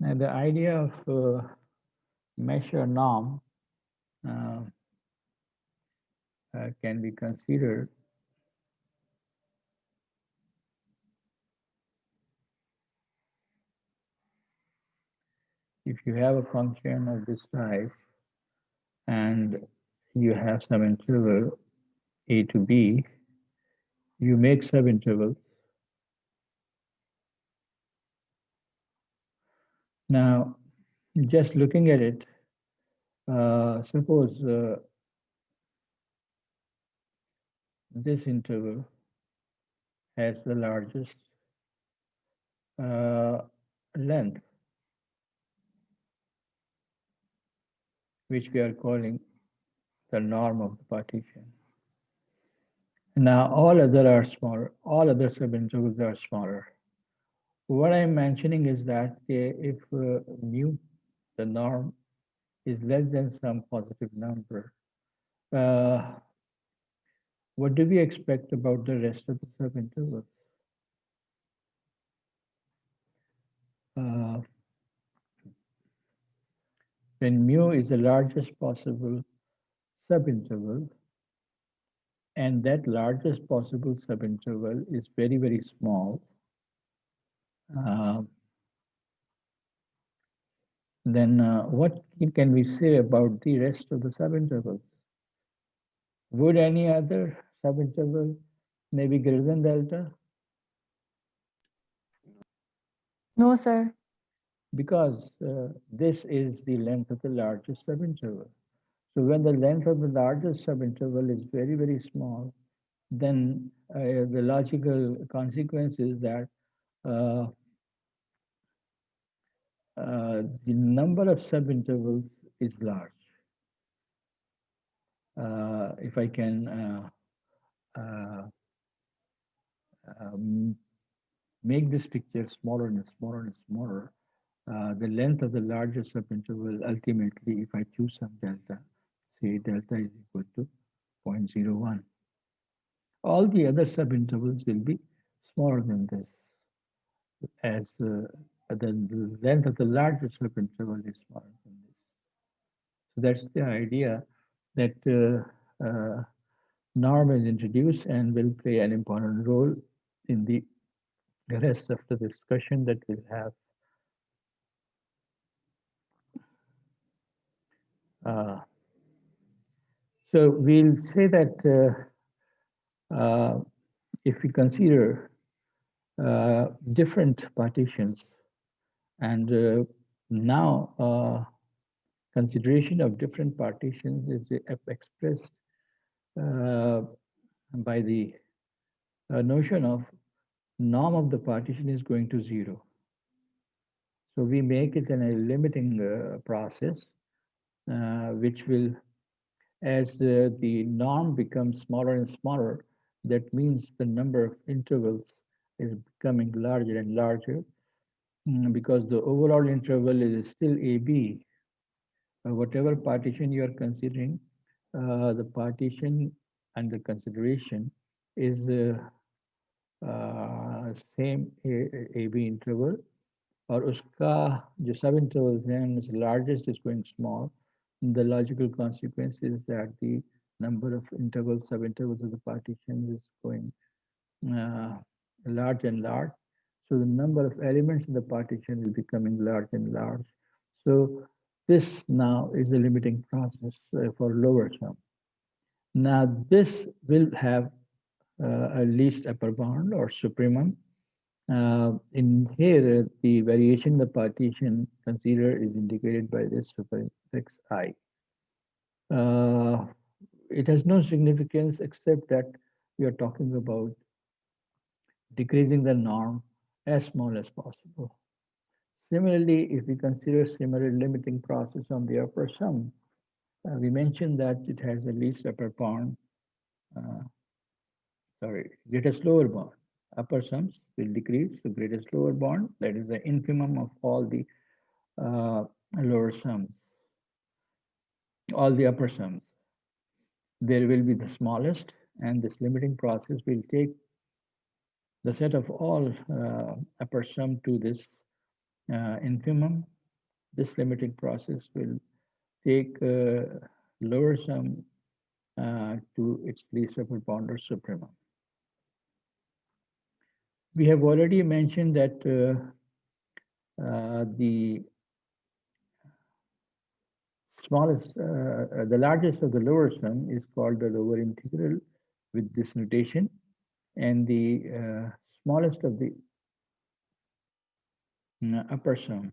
Now, the idea of mesh or norm uh, can be considered if you have a function of this type and you have some interval a to b, you make subintervals. Now, just looking at it, suppose this interval has the largest uh, length, which we are calling the norm of the partition. Now, all other are smaller. All other subintervals are smaller. What I'm mentioning is that if mu, the norm, is less than some positive number, uh, what do we expect about the rest of the subintervals? Uh, when mu is the largest possible subinterval, and that largest possible subinterval is very, very small, uh, then what can we say about the rest of the subintervals? Would any other subinterval maybe greater than delta? No, sir. Because this is the length of the largest subinterval. So when the length of the largest subinterval is very, very small, then the logical consequence is that uh, the number of subintervals is large. If I can uh, um, make this picture smaller and smaller and smaller, the length of the largest subinterval ultimately, if I choose some delta, say delta is equal to 0.01. All the other subintervals will be smaller than this, as the length of the largest subinterval is smaller than this. So that's the idea that norm is introduced and will play an important role in the rest of the discussion that we'll have. Uh, so we'll say that if we consider different partitions, and now consideration of different partitions is expressed uh, by the notion of norm of the partition is going to 0. So we make it in a limiting process, which will, as the norm becomes smaller and smaller, that means the number of intervals is becoming larger and larger, because the overall interval is still AB. Whatever partition you are considering, the partition under consideration is same AB interval, और उसका जो सब intervals हैं उनमें से largest is going small. The logical consequence is that the number of intervals, subintervals of the partition is going uh, large and large. So the number of elements in the partition is becoming large and large. So this now is a limiting process for lower sum. Now this will have a least upper bound or supremum. In here, the variation in the partition considered is indicated by this suffix I. Uh, it has no significance except that we are talking about decreasing the norm as small as possible. Similarly, if we consider similar limiting process on the upper sum, we mentioned that it has a least upper bound, uh, greatest lower bound. Upper sums will decrease to greatest lower bound, that is the infimum of all the uh, lower sums, all the upper sums. There will be the smallest, and this limiting process will take the set of all upper sum to this infimum, this limiting process will take lower sum to its least upper bound or supremum. We have already mentioned that the the largest of the lower sum is called the lower integral with this notation, and the smallest of the upper sum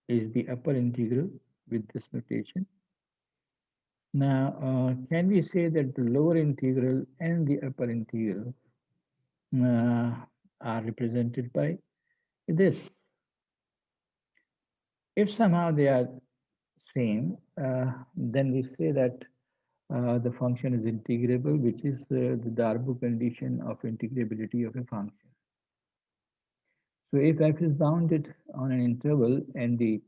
is the upper integral with this notation. Now, can we say that the lower integral and the upper integral are represented by this? If somehow they are same, then we say that the function is integrable, which is the Darboux condition of integrability of a function. So if f is bounded on an interval and the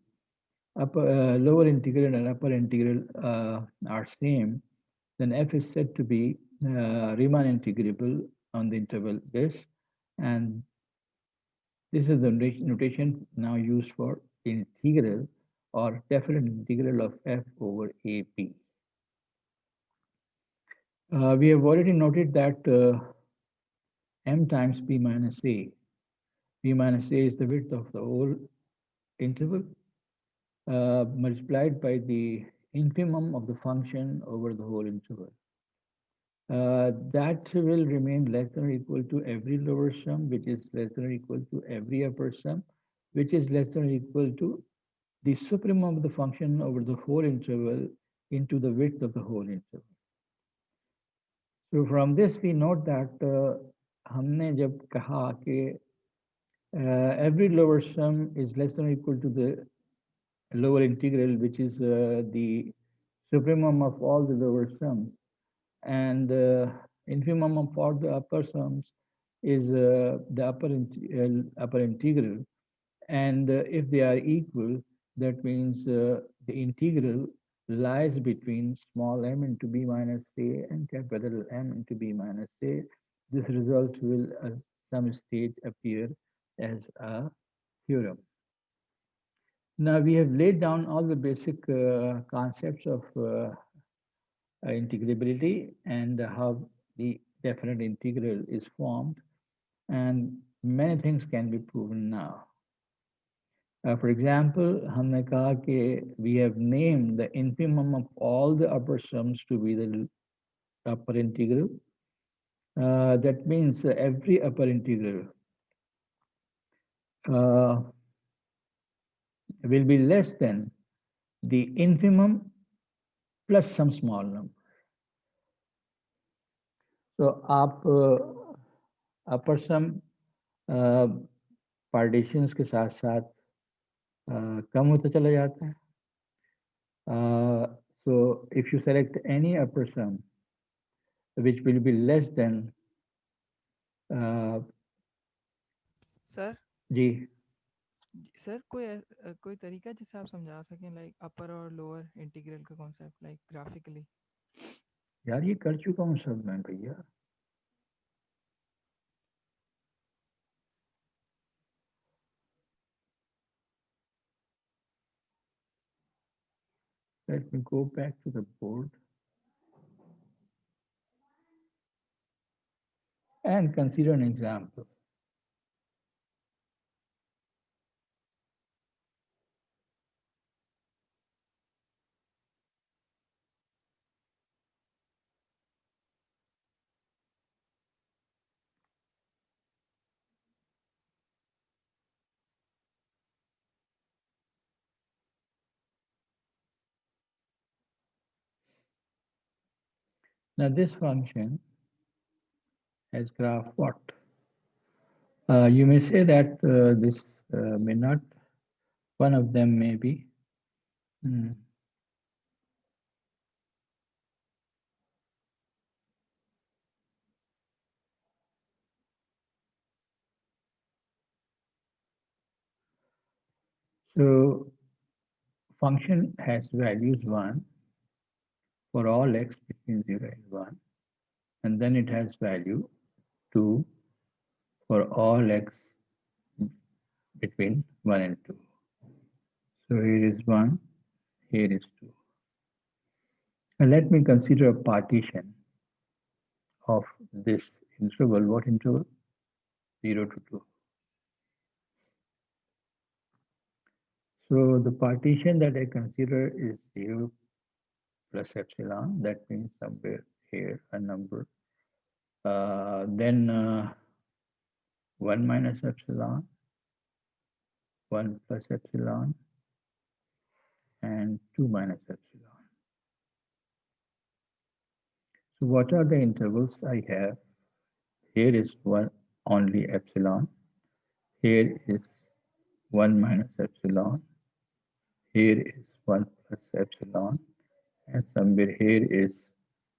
lower integral and upper integral are same, then f is said to be Riemann integrable on the interval this, and this is the notation now used for integral or definite integral of f over AP. We have already noted that m times p minus a. P minus a is the width of the whole interval multiplied by the infimum of the function over the whole interval. That will remain less than or equal to every lower sum, which is less than or equal to every upper sum, which is less than or equal to the supremum of the function over the whole interval into the width of the whole interval. So from this we note that हमने जब कहा कि every lower sum is less than or equal to the lower integral, which is the supremum of all the lower sums, and infimum of all the upper sums is the upper integral. And if they are equal, that means the integral lies between small m into b minus a and capital M into b minus a. This result will at some stage appear as a theorem. Now we have laid down all the basic concepts of integrability and how the definite integral is formed, and many things can be proven now. For example, हमने कहा कि we have named the infimum of all the upper sums to be the upper integral. That means every upper integral will be less than the infimum plus some small number. So आप upper sum partitions के साथ साथ कम होता चला जाता है. So if you select any upper sum which will be less than sir जी sir कोई तरीका जिससे आप समझा सकें लाइक अपर और लोअर इंटीग्रल का कॉन्सेप्ट लाइक ग्राफिकली. यार ये कर चुका हूँ सब मैं भैया. Let me go back to the board and consider an example. Now this function has graph what? You may say that this may not, one of them may be. So function has values 1 for all x between 0 and 1, and then it has value 2 for all x between 1 and 2. So here is 1, here is 2. And let me consider a partition of this interval. What interval? 0 to 2. So the partition that I consider is 0 plus epsilon. That means somewhere here a number. Then 1 minus epsilon, 1 plus epsilon, and 2 minus epsilon. So what are the intervals I have? Here is 1 only epsilon. Here is 1 minus epsilon. Here is 1 plus epsilon. And somewhere here is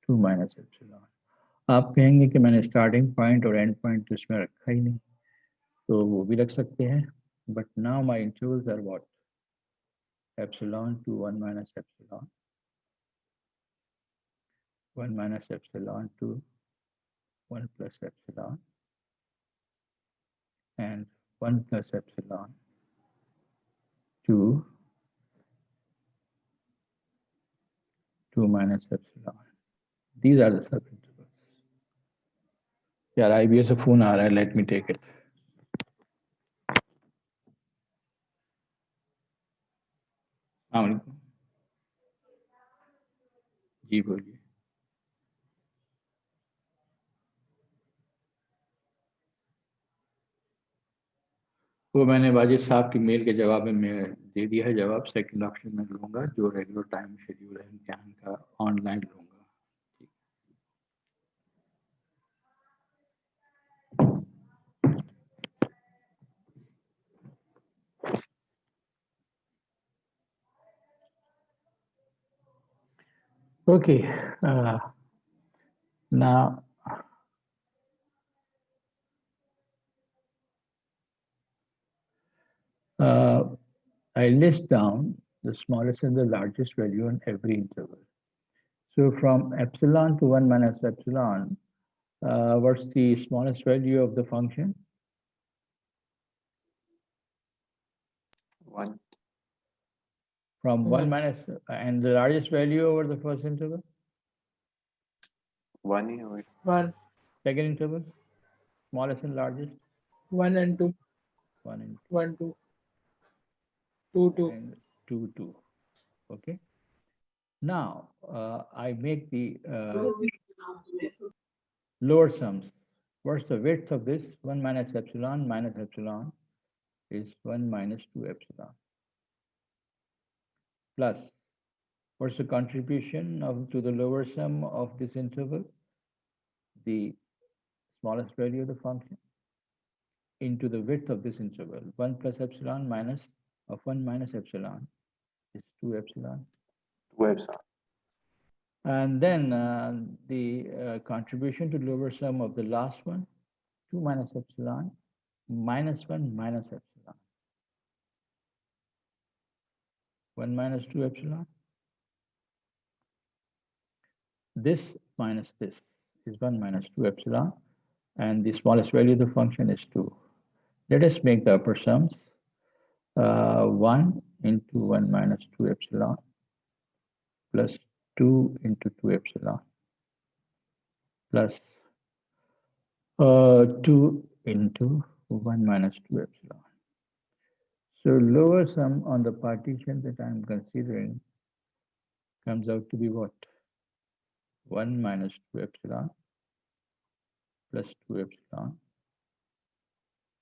2 minus epsilon. आप कहेंगे कि मैंने starting point और and point इसमें रखा ही नहीं, तो वो भी रख सकते हैं. But now my intervals are what? epsilon to 1 minus epsilon, 1 minus epsilon to 1 plus epsilon, and 1 plus epsilon to 2 minus epsilon. These are the subintervals. यार IBS से फोन आ रहा है, let me take it. अस्सलाम वालेकुम. जी बोलिए. वो मैंने वाजिद साहब की मेल के जवाब में मैं दे दिया है जवाब. सेकंड ऑप्शन में लूँगा जो रेगुलर टाइम शेड्यूल है इम्तिहान का, ऑनलाइन लूँगा. Okay, now I list down the smallest and the largest value on every interval. So from epsilon to 1 minus epsilon, what's the smallest value of the function? 1. From 1 minus, and the largest value over the first interval? 1 ही होगा. 1, Second interval, smallest and largest? 1 and 2, 1 and 1, 2, 2, 2. and 2, 2. Okay. Now I make the lower sums. What's the width of this? 1 minus epsilon is 1 minus 2 epsilon. Plus, what's the contribution to the lower sum of this interval? The smallest value of the function into the width of this interval. 1 plus epsilon minus of 1 minus epsilon is 2 epsilon. 2 epsilon. And then the contribution to lower sum of the last one, 2 minus epsilon minus 1 minus epsilon. 1 minus 2 epsilon. This minus this is 1 minus 2 epsilon, and the smallest value of the function is 2. Let us make the upper sums. 1 into 1 minus 2 epsilon plus 2 into 2 epsilon plus 2 into 1 minus 2 epsilon. So lower sum on the partition that I'm considering comes out to be what? 1 minus 2 epsilon plus 2 epsilon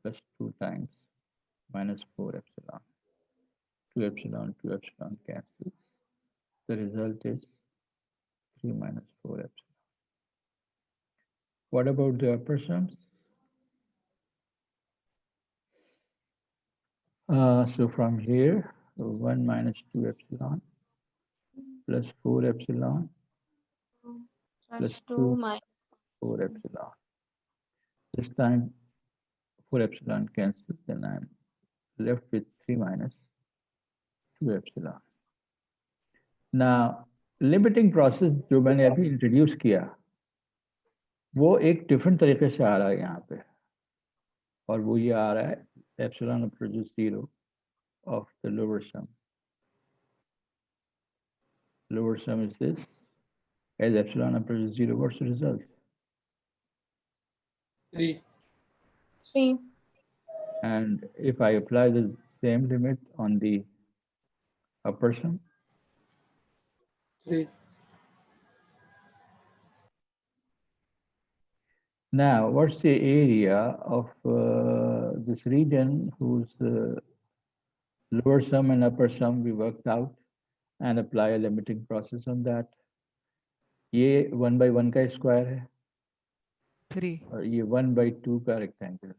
plus 2 times minus 4 epsilon. 2 epsilon cancels. The result is 3 minus 4 epsilon. What about the upper sums? So from here, 1 minus 2 epsilon plus 4 epsilon plus 2 minus 4 epsilon. This time 4 epsilon cancels, then I'm left with 3 minus 2 epsilon. Now, limiting process जो मैंने अभी introduce किया वो एक different तरीके से आ रहा है यहाँ पे. और वो ये आ रहा है epsilon approaches 0 of the lower sum. Lower sum is this. As epsilon approaches 0, what's the result? 3. 3. And if I apply the same limit on the upper sum, 3. now what's the area of this region whose lower sum and upper sum we worked out and apply a limiting process on that? ये 1 by 1 का square है 3. और ये 1 by 2 का rectangle है.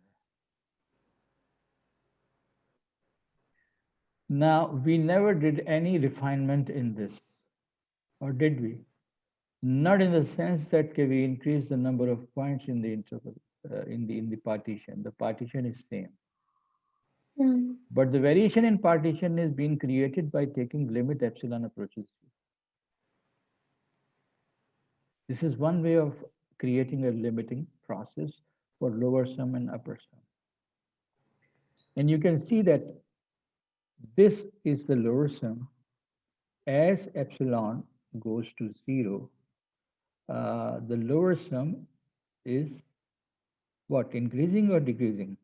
Now we never did any refinement in this, or did we? Not in the sense that we increase the number of points in the interval in the partition. The partition is same, but the variation in partition is being created by taking limit epsilon approaches. This is one way of creating a limiting process for lower sum and upper sum. And you can see that this is the lower sum. As epsilon goes to 0, the lower sum is what, increasing or decreasing?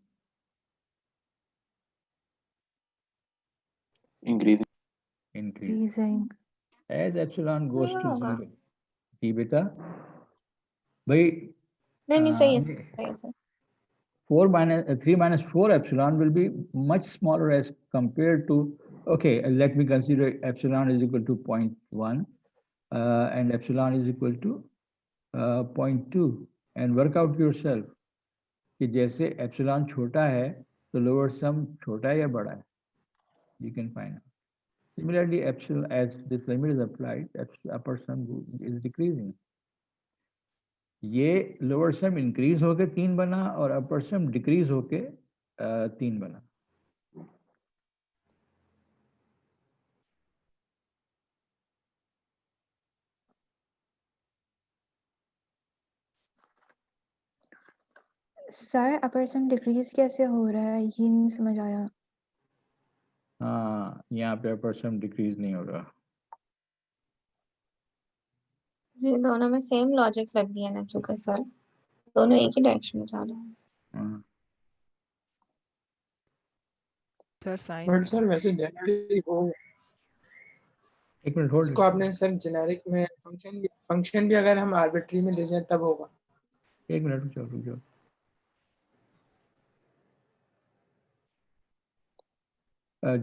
Increasing. Increasing. As epsilon goes नहीं to होगा। 0. जी बेटा भाई नहीं सही है ये सही है sir 4 minus 3 minus 4 epsilon will be much smaller as compared to, okay, let me consider epsilon is equal to 0.1 and epsilon is equal to 0.2 and work out yourself कि जैसे epsilon छोटा है तो lower sum छोटा है या बड़ा है. You can find out. Similarly, epsilon, as this limit is applied, upper sum is decreasing. ये lower sum increase होके 3 बना और upper sum decrease होके 3 बना. सर अपर सम डिक्रीज कैसे हो रहा है ये नहीं समझ आया. हाँ, यहाँ पे upper sum decrease नहीं हो रहा. ये दोनों में सेम लॉजिक लग गया ना क्योंकि सर दोनों एक ही डायरेक्शन में जा रहे हैं हाँ. सर बट साइन सर वैसे जेनेरिक हो एक मिनट होल्ड. इसको आपने सर जेनेरिक में फंक्शन भी अगर हम आर्बिट्री में ले जाएं तब होगा. एक मिनट रुक जाओ.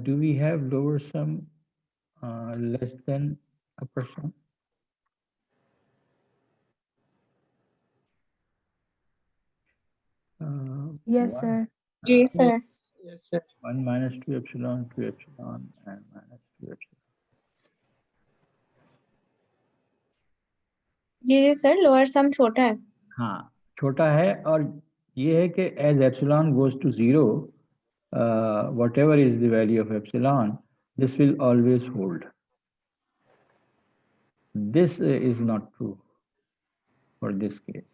Do we have lower sum less than upper sum? Yes, One- sir. जी sir yes sir 1 minus 2 epsilon, 2 epsilon, and minus 2 epsilon. ये सर लोअर सम छोटा है हाँ, छोटा है और ये है कि as epsilon goes to 0, whatever is the value of epsilon, this will always hold. This is not true for this case.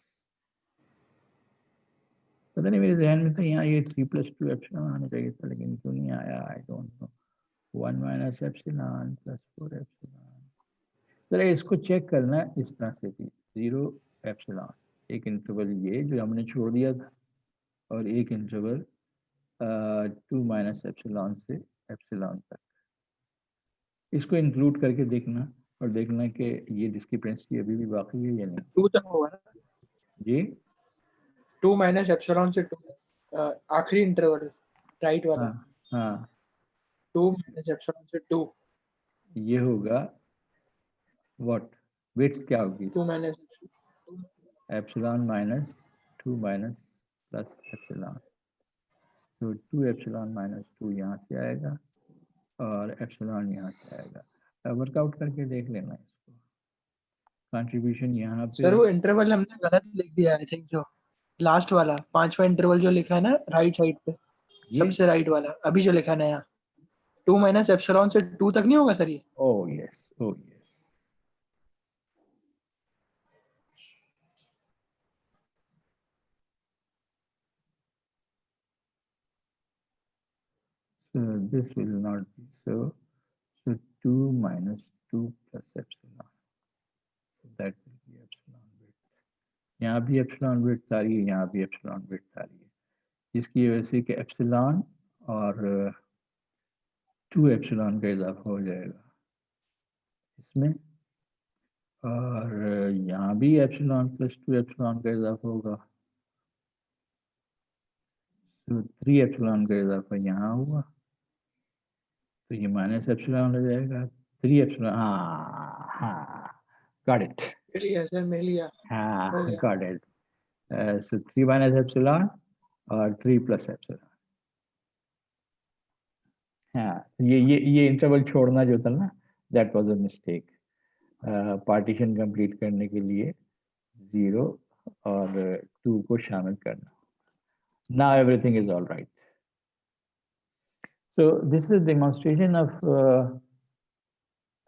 पता नहीं मेरे ध्यान में था यहाँ ये 3 plus 2 epsilon आना चाहिए था लेकिन क्यों नहीं आया, I don't know. 1 minus epsilon plus 4 epsilon. जरा इसको चेक करना इस तरह से भी 0 epsilon, एक इंटरवल ये जो हमने छोड़ दिया था और एक इंटरवल 2 minus epsilon से epsilon तक. इसको इंक्लूड करके देखना और देखना कि ये डिस्क्रिपेंसी अभी भी बाकी है या नहीं. 2 तक होगा ना. जी 2 माइनस एप्सिलॉन से 2 आखिरी इंटरवल राइट वाला. हाँ 2 माइनस एप्सिलॉन से 2. ये होगा व्हाट, वेट्स क्या होगी 2 minus epsilon minus 2 minus plus epsilon. तो 2 epsilon minus 2 यहाँ से आएगा और epsilon यहाँ से आएगा. वर्कआउट करके देख लेना इसको. कंट्रीब्यूशन यहाँ पे सर वो इंटरवल हमने गलत लिख दिया आई थिंक सो. लास्ट वाला 5वां इंटरवल जो लिखा है ना राइट साइड पे ये सबसे राइट वाला अभी जो लिखा है नया 2 माइनस एप्सिलॉन से 2 तक नहीं होगा सर ये. oh yes. So this will not be so. So 2 minus 2 plus epsilon. So that will be epsilon width. यहाँ भी epsilon width आ रही है, यहाँ भी epsilon width आ रही है, जिसकी वजह से कि epsilon और 2 epsilon का इजाफा हो जाएगा इसमें, और यहाँ भी epsilon plus 2 epsilon का इजाफा होगा, तो 3 epsilon का इजाफा यहाँ हुआ, तो ये माइनस एप्सिलॉन हो जाएगा, 3 एप्सिलॉन, हाँ, गॉट इट, मिल गया सर, मिल गया, हो हाँ, गया। Got it. So 3 minus epsilon और 3 प्लस एप्सिलॉन। हाँ, ये इंटरवल छोड़ना जो था ना, that was a mistake. Partition complete करने के लिए 0 और 2 को शामिल करना। Now everything is all right. So this is a demonstration of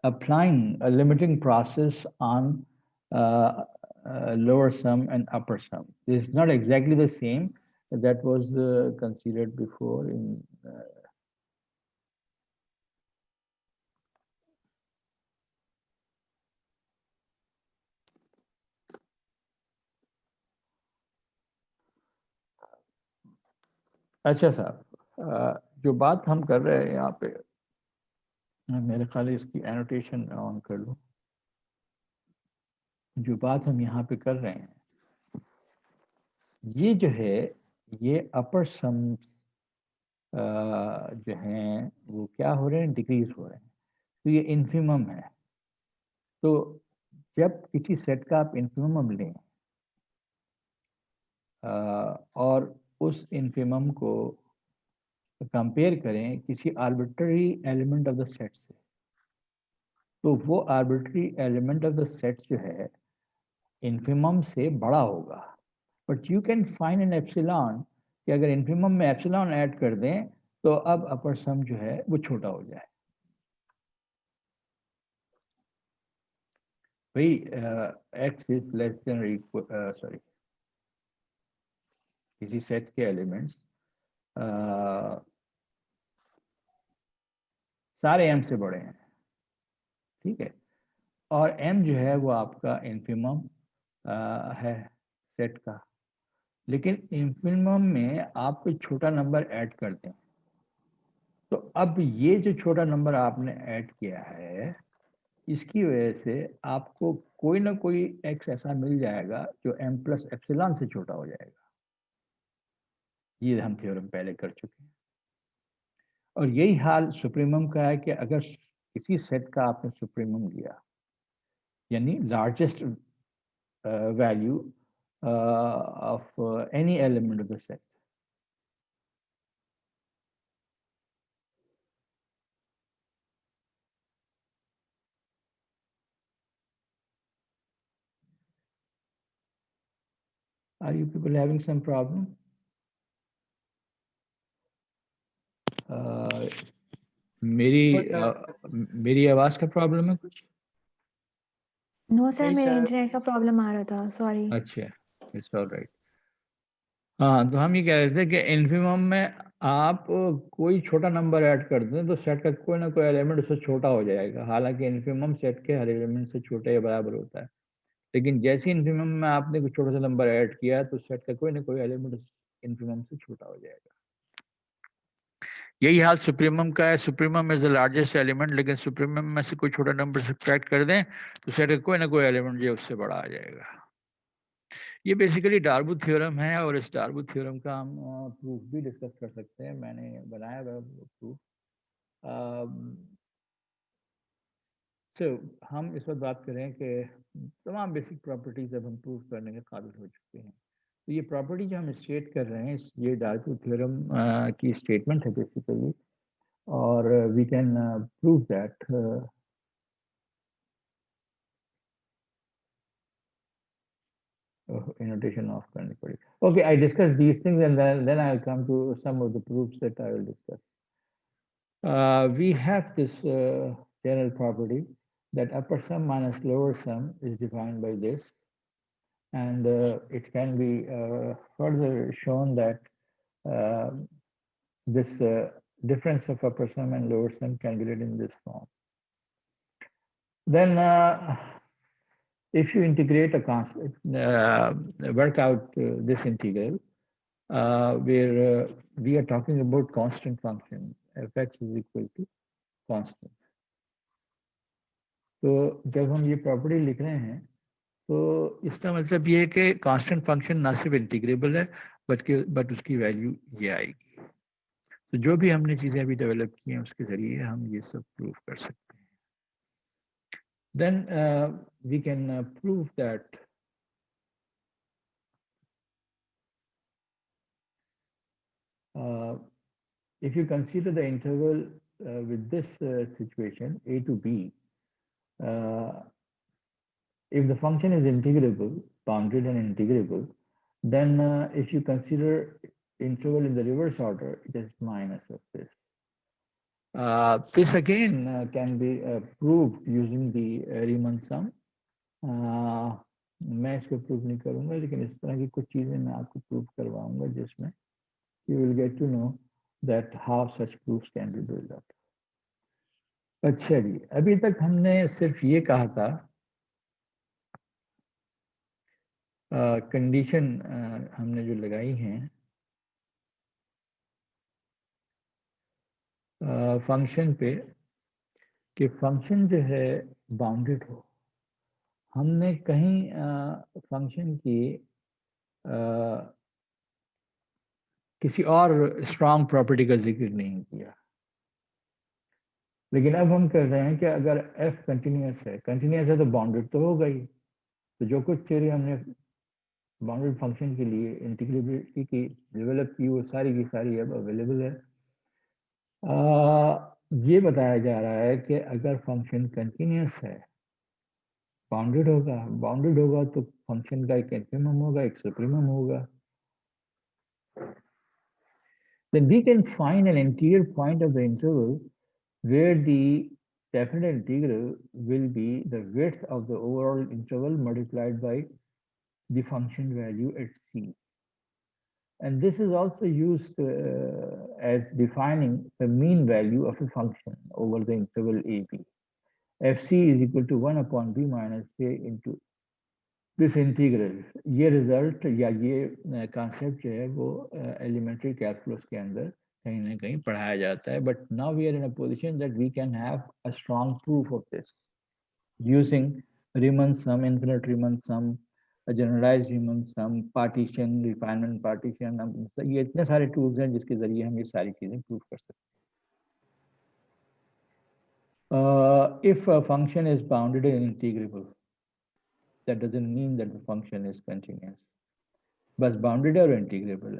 applying a limiting process on lower sum and upper sum. This is not exactly the same that was considered before in अच्छा साहब, जो बात हम कर रहे हैं यहाँ पे, मेरे ख्याल है इसकी एनोटेशन ऑन कर लूँ। जो बात हम यहाँ पे कर रहे हैं, ये जो है, ये अपर सम जो हैं वो क्या हो रहे हैं, डिक्रीज हो रहे हैं, तो ये इन्फिमम है। तो जब किसी सेट का आप इन्फिमम लें और उस इन्फिमम को कंपेयर करें किसी arbitrary element of the set से, तो वो arbitrary element of the set जो है इन्फिमम से बड़ा होगा। But you can find an epsilon कि अगर इन्फिमम में एप्सिलॉन ऐड कर दें तो अब अपर सम जो है वो छोटा हो जाए। भाई x is less than equal, sorry, किसी सेट के एलिमेंट्स सारे m से बड़े हैं, ठीक है, और m जो है वो आपका इन्फिमम है सेट का, लेकिन इन्फिमम में आप कोई छोटा नंबर ऐड करते हैं, तो अब ये जो छोटा नंबर आपने ऐड किया है, इसकी वजह से आपको कोई ना कोई x ऐसा मिल जाएगा जो m प्लस एप्सिलॉन से छोटा हो जाएगा। ये हम थ्योरम पहले कर चुके हैं, और यही हाल सुप्रीमम का है कि अगर किसी सेट का आपने सुप्रीमम लिया, यानी largest value of any element of the set, are you people having some problem? मेरी आवाज का प्रॉब्लम है कुछ? नो सर, नहीं मेरे सर, इंटरनेट का प्रॉब्लम आ रहा था, सॉरी। अच्छा, इट्स ऑल राइट। हाँ, तो हम ये कह रहे थे कि इन्फिमम में आप कोई छोटा नंबर ऐड कर दें तो सेट का कोई ना कोई एलिमेंट उससे छोटा हो जाएगा, हालांकि इन्फिमम सेट के हर एलिमेंट से छोटे या बराबर होता है, लेकिन जैसे इन्फिमम में आपने कोई छोटा सा नंबर ऐड किया तो सेट का कोई ना कोई एलिमेंट इन्फिमम से छोटा हो जाएगा। यही हाल सुप्रीमम का है। Supremum is the largest element, लेकिन सुप्रीमम में से कोई छोटा नंबर सब्ट्रैक्ट कर दें तो सेट का कोई ना कोई एलिमेंट जो उससे बड़ा आ जाएगा। ये बेसिकली डार्बू थ्योरम है, और इस डार्बू थ्योरम का हम प्रूफ भी डिस्कस कर सकते हैं, मैंने बनाया हुआ प्रूफ। तो हम इस वक्त बात करें कि तमाम बेसिक प्रॉपर्टीज अब हम प्रूफ करने के काबिल हो चुके हैं। तो ये प्रॉपर्टी जो हम स्टेट कर रहे हैं, ये डार्बू थ्योरम की स्टेटमेंट है बेसिकली, और we can prove that annotation off करनी पड़ेगी। Okay, I discuss these things and then I'll come to some of the proofs that I will discuss. We have this general property that upper sum minus lower sum is defined by this, and it can be further shown that this difference of upper sum and lower sum can be written in this form. Then if you integrate a constant, work out this integral, where we are talking about constant function, fx is equal to constant. तो जब हम ये property लिख रहे हैं तो इसका मतलब ये है कि कांस्टेंट फंक्शन ना सिर्फ इंटीग्रेबल है बट उसकी वैल्यू ये आएगी। तो जो भी हमने चीज़ें अभी डेवलप की हैं उसके ज़रिए हम ये सब प्रूव कर सकते हैं। Then we can prove that if you consider the interval with this situation a to b, if the function is integrable, bounded and integrable, then if you consider interval in the reverse order, it is minus of this. This again can be proved using the Riemann sum. मैं इसको prove नहीं करूंगा, लेकिन इस तरह की कुछ चीजें मैं आपको प्रूव करवाऊंगा जिसमें you will get to know that how such proofs can be built up. अच्छा जी, अभी तक हमने सिर्फ ये कहा था कंडीशन हमने जो लगाई हैं फंक्शन पे कि फंक्शन जो है बाउंडेड हो। हमने कहीं फंक्शन की किसी और स्ट्रॉन्ग प्रॉपर्टी का जिक्र नहीं किया, लेकिन अब हम कर रहे हैं कि अगर f कंटिन्यूस है तो बाउंडेड तो होगा ही। तो जो कुछ थ्योरी हमने बाउंडेड फंक्शन के लिए इंटीग्रेबिलिटी की डेवलप की वो सारी की सारी अब अवेलेबल है। ये बताया जा रहा है कि अगर फंक्शन कंटिन्यूस है बाउंडेड होगा तो फंक्शन का एक इन्फिमम होगा, एक सुप्रीमम होगा। Then we can find an interior point of the interval where the definite integral will be the width of the overall interval multiplied by the function value at c. And this is also used as defining the mean value of a function over the interval ab. fc is equal to 1 upon b minus a into this integral. ये result या ये concept जो है वो elementary calculus के अंदर कहीं ना कहीं पढ़ाया जाता है, but now we are in a position that we can have a strong proof of this using Riemann sum, infinite Riemann sum, generalised Riemann sum, partition, refinement partition. ये इतने सारे टूल्स हैं जिसके जरिए हम ये सारी चीजें प्रूव कर सकते हैं। If a function is bounded and integrable, that doesn't mean that the function is continuous, but bounded or integrable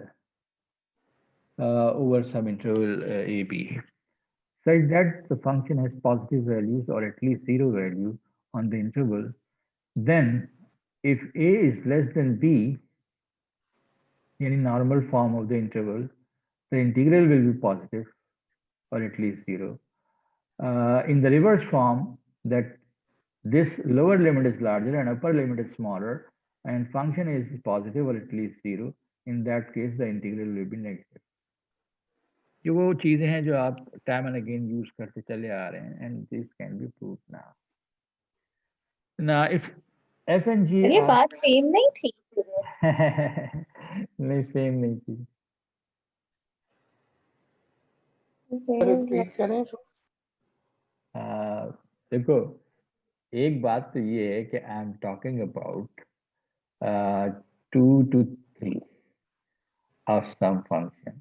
over some interval ab, such that the function has positive values or at least zero value on the interval. Then if a is less than b, in normal form of the interval, the integral will be positive or at least zero. In the reverse form, that this lower limit is larger and upper limit is smaller and function is positive or at least zero, in that case the integral will be negative. ये वो चीजें हैं जो आप time and again use करते चले आ रहे हैं, and this can be proved now. Now if f and g ये बात सेम नहीं थी। नहीं सेम नहीं थी। रिपीट करें। देखो एक बात तो ये है कि I am talking about 2 to 3 of some function,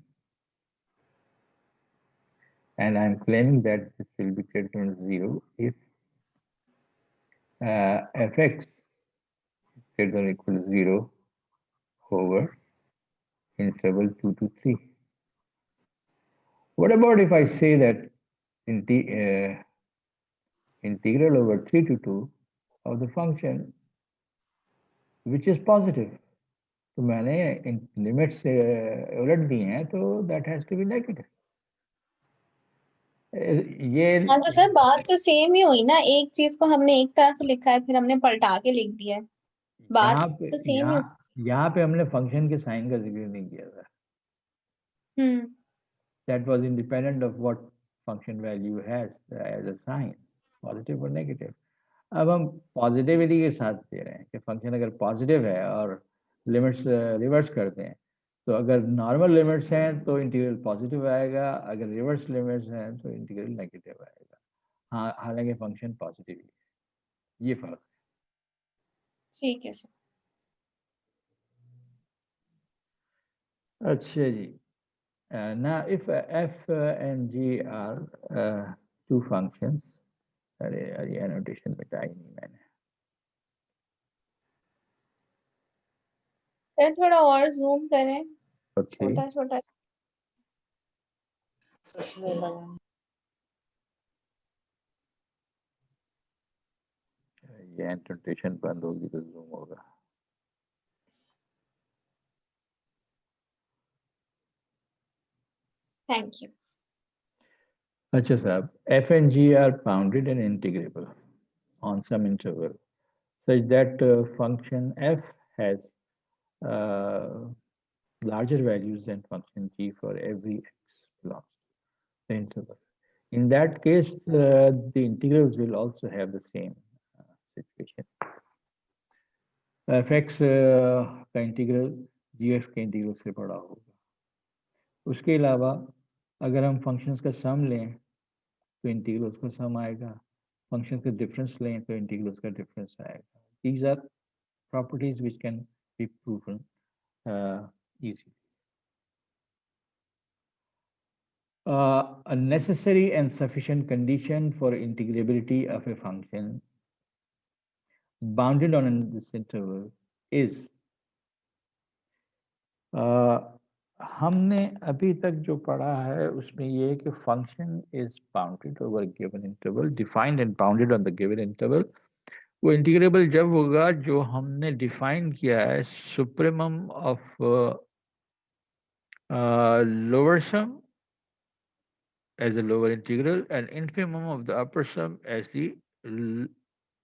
and I'm claiming that this will be greater than 0 if fx is greater than or equal to 0 over interval 2 to 3. What about if I say that integral over 3 to 2 of the function which is positive? तो मैंने limit से उलट दी हैं तो that has to be negative. ये हाँ तो sir बात तो सेम ही हुई ना, एक चीज को हमने एक तरह से लिखा है फिर हमने पलटा के लिख दिया है, बात तो सेम ही। यहाँ पे हमने फंक्शन के साइन का जिक्र नहीं किया था। that was independent of what function value has as a sign, positive or negative. अब हम पॉजिटिविटी के साथ दे रहे हैं कि फंक्शन अगर पॉजिटिव है और लिमिट्स रिवर्स करते हैं, तो अगर नॉर्मल लिमिट्स हैं तो इंटीग्रल पॉजिटिव आएगा, अगर रिवर्स लिमिट्स हैं तो इंटीग्रल नेगेटिव आएगा। हाँ, हालांकि फंक्शन पॉजिटिव ही है, ये फर्क। ठीक है सर। अच्छा जी, now if f and g are two functions, अरे यार ये एनोटेशन बताई नहीं मैंने। सर थोड़ा और जूम करें, ओके, छोटा छोटा। ये एनोटेशन बंद होगी तो जूम होगा। Thank you. अच्छा साहब, f and g are bounded and integrable on some interval such that function f has larger values than function g for every x belongs to the interval. In that case, the integrals will also have the same situation. fx का integral gf के integral से बड़ा होगा। उसके अलावा अगर हम functions का सम लें तो इंटीग्रल उसका सम आएगा, फंक्शन का डिफरेंस लें तो इंटीग्रल उसका डिफरेंस आएगा। These are properties which can be proven easily. A necessary and sufficient condition for integrability of a function bounded on this interval is हमने अभी तक जो पढ़ा है उसमें ये कि function is bounded over given interval, defined and bounded on the given interval. वो इंटीग्रेबल जब होगा जो हमने डिफाइन किया है supremum of lower sum as a lower integral and infimum of the upper sum as the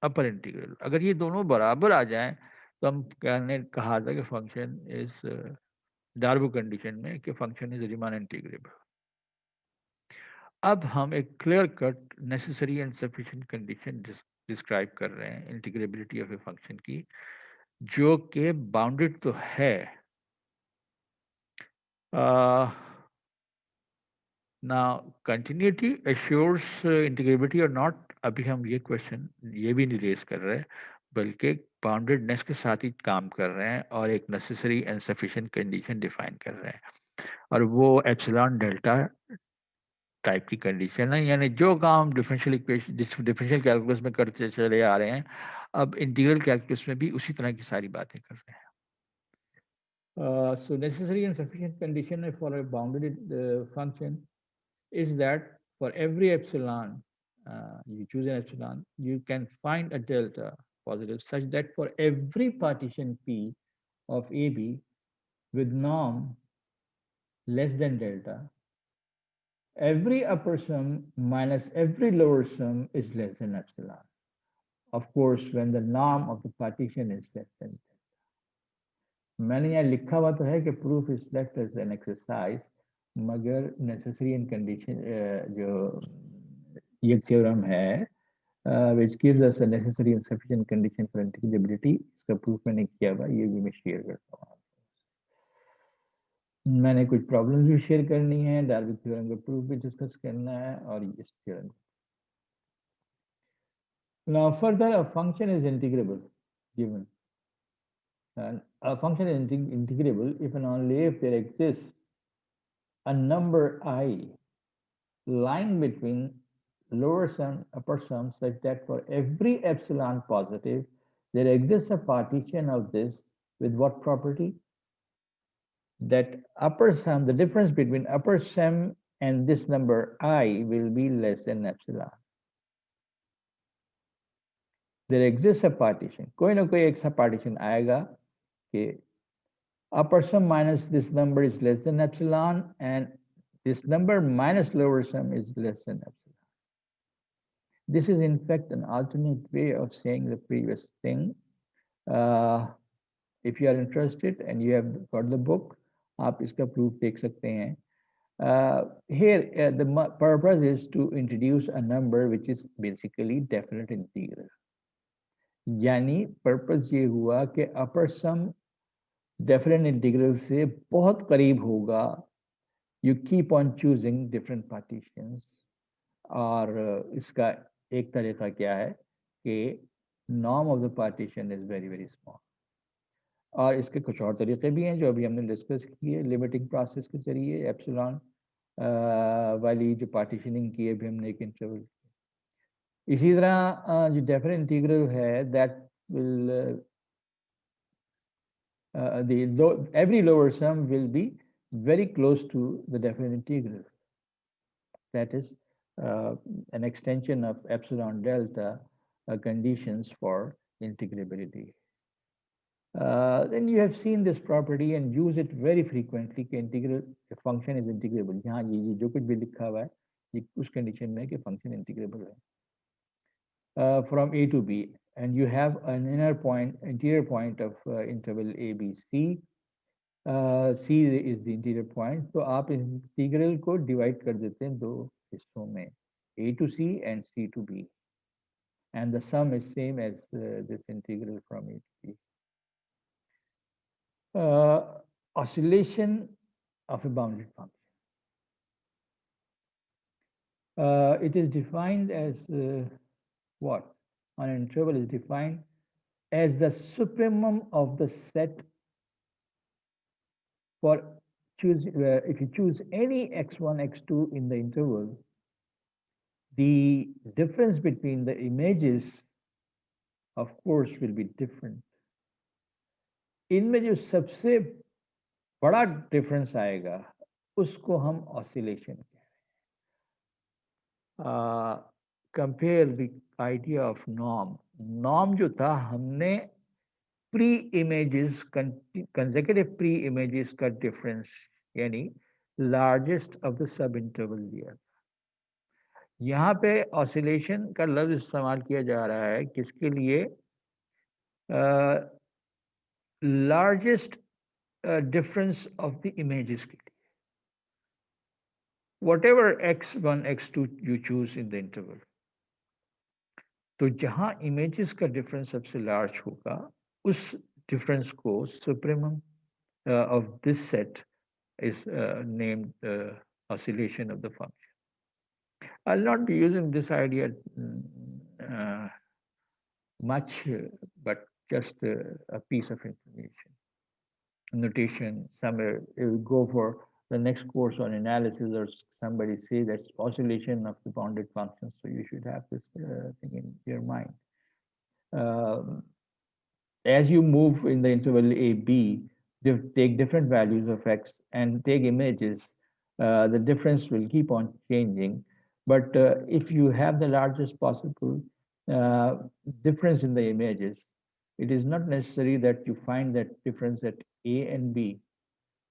upper integral। अगर ये दोनों बराबर आ जाएं तो हम कहा था कि फंक्शन इज डार्बो कंडीशन में कि फंक्शन इज रीमान इंटीग्रेबल। अब हम एक clear cut necessary and sufficient condition describe कर रहे हैं इंटीग्रेबिलिटी ऑफ ए फंक्शन की, जो कि बाउंडेड तो है। Now, continuity assures integrability or not, अभी हम ये क्वेश्चन ये भी नहीं रेज कर रहे हैं, बल्कि बाउंडेडनेस के साथ ही काम कर रहे हैं और एक necessary and sufficient condition define कर रहे हैं, और वो एप्सिलॉन डेल्टा टाइप की कंडीशन है। यानी जो काम डिफरेंशियल इक्वेशन डिफरेंशियल कैलकुलस में करते चले आ रहे हैं, अब इंटीग्रल कैलकुलस में भी उसी तरह की सारी बातें कर रहे हैं। So necessary and sufficient condition for a bounded function is that for every epsilon, you choose an epsilon, you can find a delta positive such that for every partition P of AB with norm less than delta, every upper sum minus every lower sum is less than epsilon. Of course, when the norm of the partition is less than delta. मैंने यहाँ लिखा हुआ तो है कि proof is left as an exercise, मगर necessary and condition जो ये theorem है which gives us a necessary and sufficient condition for integrability, इसका proof मैंने किया हुआ, ये भी मैं शेयर करता हूँ। मैंने कुछ प्रॉब्लम्स भी शेयर करनी है, डार्बी थ्योरम का प्रूफ भी डिस्कस करना है और इस theorem. Now further, a function is integrable given, and a function is integrable if and only if there exists a number I lying between lower sum, upper sum, such that for every epsilon positive, there exists a partition of this with what property? That upper sum, the difference between upper sum and this number I will be less than epsilon. There exists a partition. कोई ना कोई एक सा partition आएगा कि upper sum minus this number is less than epsilon and this number minus lower sum is less than epsilon. This is in fact an alternate way of saying the previous thing. If you are interested and you have got the book, आप इसका proof देख सकते हैं। Here, the purpose is to introduce a number which is basically definite integral. यानी purpose ये हुआ कि upper sum definite integral से बहुत करीब होगा. You keep on choosing different partitions. और इसका एक तरीका क्या है कि norm of the partition is very very small. और इसके कुछ और तरीके भी हैं जो अभी हमने डिस्कस किए लिमिटिंग प्रोसेस के जरिए एप्सिलॉन वाली जो पार्टीशनिंग की है भी हमने एक इंटरवल. इसी तरह जो डेफिनेट इंटीग्रल है that will every lower sum will be very close to the definite integral. That is an extension of epsilon delta conditions for integrability. Then you have seen this property and use it very frequently कि integral function is integrable. यहाँ ये जो कुछ भी लिखा हुआ है ये उस condition में कि function integrable है from A to B, and you have an interior point of interval A, B, C. C is the interior point. तो आप integral को divide कर देते हैं दो हिस्सों में, A to C and C to B, and the sum is same as this integral from A to B. Oscillation of a bounded function. It is defined as what? On an interval is defined as the supremum of the set for choose if you choose any x1, x2 in the interval, the difference between the images, of course, will be different. इनमें जो सबसे बड़ा difference आएगा उसको हम oscillation कह रहे हैं. Compare the idea of norm. Norm जो था हमने pre images consecutive pre images का डिफरेंस यानी largest of the sub interval लिया. यहाँ पे ऑसिलेशन का लफ्ज इस्तेमाल किया जा रहा है किसके लिए? largest difference of the images के लिए. Whatever x1, x2 you choose in the interval. तो जहाँ images का difference सबसे large होगा, उस difference को supremum of this set is named oscillation of the function. I'll not be using this idea much, but just a piece of information. Notation, somewhere it will go for the next course on analysis, or somebody say that's oscillation of the bounded function. So you should have this thing in your mind. As you move in the interval A, B, take different values of x and take images, the difference will keep on changing. But if you have the largest possible difference in the images, it is not necessary that you find that difference at A and B.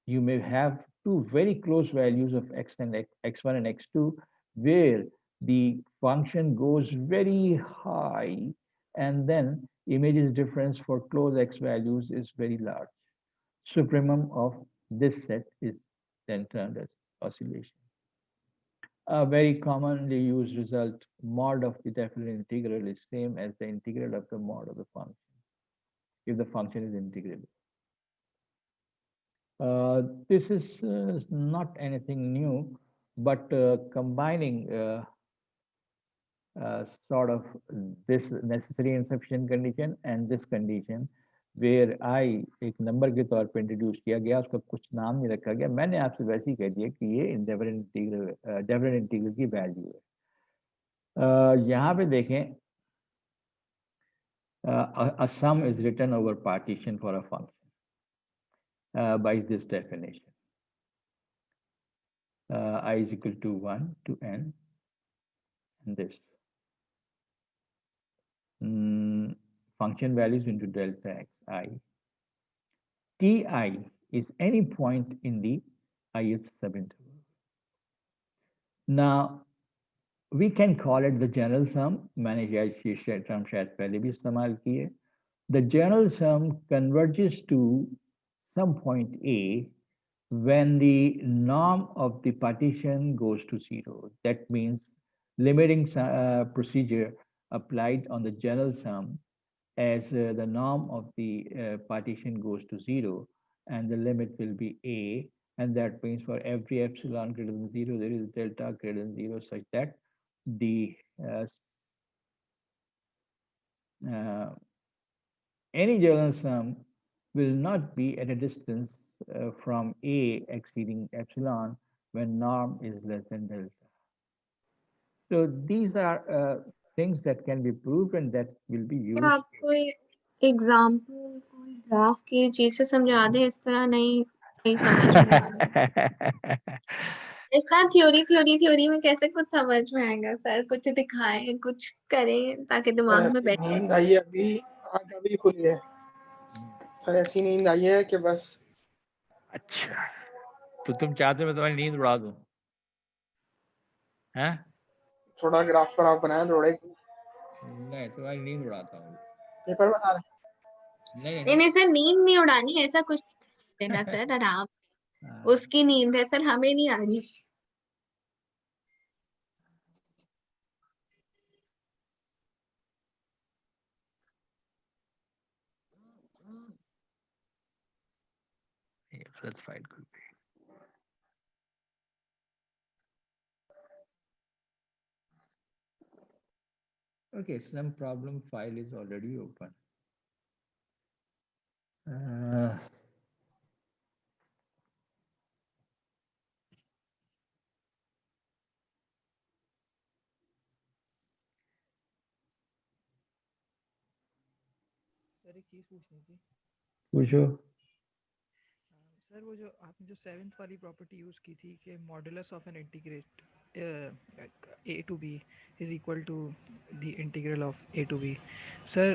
You may have two very close values of x and x1 and x2, where the function goes very high, and then images difference for close x values is very large. Supremum of this set is then termed as oscillation. A very commonly used result, mod of the definite integral is same as the integral of the mod of the function, if the function is integrable. This is not anything new, but combining sort of this necessary insufficient condition and this condition, where I एक number के तौर पे introduce किया गया, उसका कुछ नाम नहीं रखा गया, मैंने आपसे वैसे ही कह दिया कि ये डेफिनेट इंटीग्रल की वैल्यू है. यहाँ पे देखें, a sum is written over partition for a function by this definition. I is equal to 1 to n, and this function values into delta x I. Ti is any point in the ith subinterval. Now, we can call it the general sum. मैंने ये term शायद पहले भी इस्तेमाल की है. The general sum converges to some point A when the norm of the partition goes to 0. That means limiting procedure applied on the general sum as the norm of the partition goes to 0, and the limit will be a, and that means for every epsilon greater than 0, there is delta greater than 0, such that the any general sum will not be at a distance from a exceeding epsilon when norm is less than delta. So these are things that can be proved and that will be used. आप कोई example कोई graph की चीज से समझा दे, इस तरह नहीं समझ में आ रहा। इस तरह थ्योरी में कैसे कुछ समझ में आएगा सर? कुछ दिखाएं, कुछ करें ताकि दिमाग में बैठे। नींद आई है, अभी आँख अभी खुली है, फिर ऐसी नींद आई है कि बस। अच्छा, तो तुम चाहते हो मैं तुम्हारी नींद उड़ा दूं? हैं? थोड़ा ग्राफ पर आप बनाया थोड़े। नहीं, तुम्हारी नींद उड़ाता हूँ। पेपर बता रहे। नहीं सर, नींद नहीं उड़ानी, ऐसा कुछ नहीं देना सर, आराम। उसकी नींद है सर, हमें नहीं आ रही। Let's find could be. Okay, some problem file is already open. Sir एक चीज पूछनी थी। पूछो। सर वो जो आपने जो 7th वाली प्रॉपर्टी यूज की थी कि modulus of an integrate a to b is equal to the integral of a to b। Sir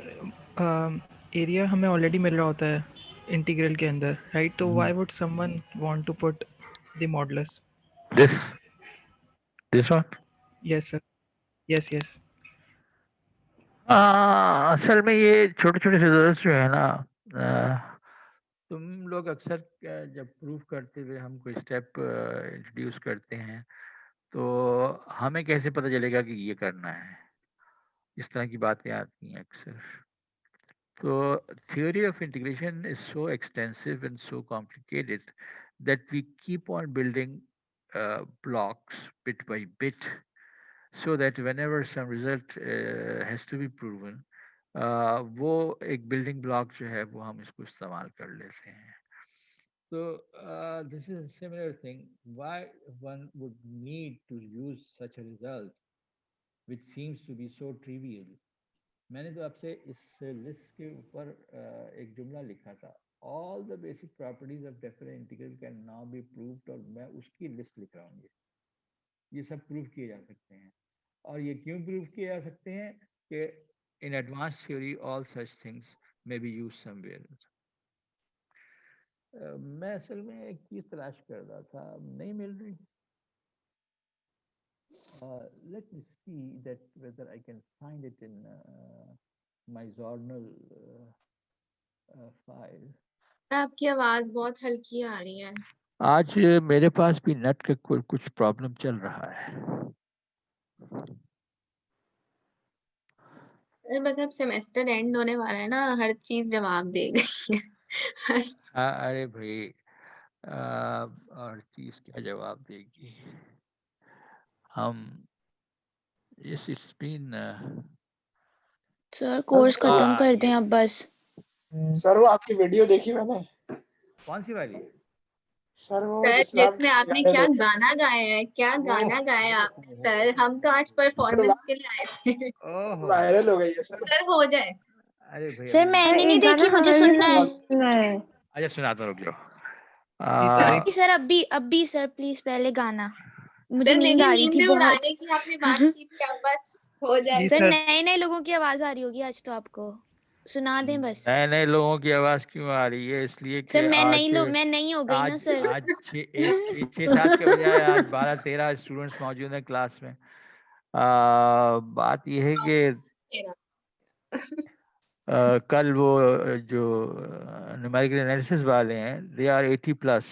area हमें ऑलरेडी मिल रहा होता है इंटीग्रल के अंदर, राइट? तो why would someone want to put the modulus? This one? Yes sir, yes। असल में ये छोटे छोटे रिजल्ट्स जो है ना, तुम लोग अक्सर जब प्रूफ करते हुए हम कोई स्टेप इंट्रोड्यूस करते हैं तो हमें कैसे पता चलेगा कि ये करना है, इस तरह की बातें आती हैं अक्सर। तो theory of integration is so extensive and so complicated that we keep on building blocks bit by bit, so that whenever some result has to be proven, वो एक building block जो है वो हम इसको इस्तेमाल कर लेते हैं। So this is a similar thing. Why one would need to use such a result, which seems to be so trivial? मैंने तो आपसे इस लिस्ट के ऊपर एक जुमला लिखा था, all the basic properties of definite integral can now be proved, और मैं उसकी लिस्ट लिख रहा हूँ। ये सब प्रूव किए जा सकते हैं, और ये क्यों प्रूव किए जा सकते हैं कि in advance theory all such things may be used somewhere. मैं असल में एक चीज तलाश कर रहा था, नहीं मिल रही। Let me see that whether I can find it in my journal file. आपकी आवाज बहुत हल्की आ रही है। आज मेरे पास भी नेट का कुछ प्रॉब्लम चल रहा है। बस अब सेमेस्टर एंड होने वाला है ना, हर चीज जवाब दे गई है। बस अरे भाई, और चीज क्या जवाब देगी? हम इट्स बीन सर कोर्स खत्म कर दें अब बस। सर वो आपकी वीडियो देखी मैंने। कौन सी वाली? सर वो सर जिसमें आपने क्या देखी। गाना गाया है, क्या गाना गाया आपने सर? हम तो आज परफॉर्मेंस के लिए आए थे। ओहो, वायरल हो गई है सर। सर हो जाए। अरे भाई सर मैंने नहीं देखी, मुझे सुनना है। अच्छा सुनाता हूँ, रुक जाओ। तारीफ सर अभी सर प्लीज पहले गाना, मुझे सर नींद आ रही थी बहुत। उड़ाने की आपने बात की थी, अब बस हो जाए। सर नए नए लोगों की आवाज आ रही होगी आज तो, आपको सुना दें बस। नए नए लोगों की आवाज क्यों आ रही है? इसलिए कि सर मैं आज नहीं हो गई ना सर। आज 6-7 के बजाय आज 12-13 स्टूडेंट्स मौजूद हैं क्लास में। बात यह है कि कल वो जो न्यूमेरिकल एनालिसिस वाले हैं, दे आर 80+,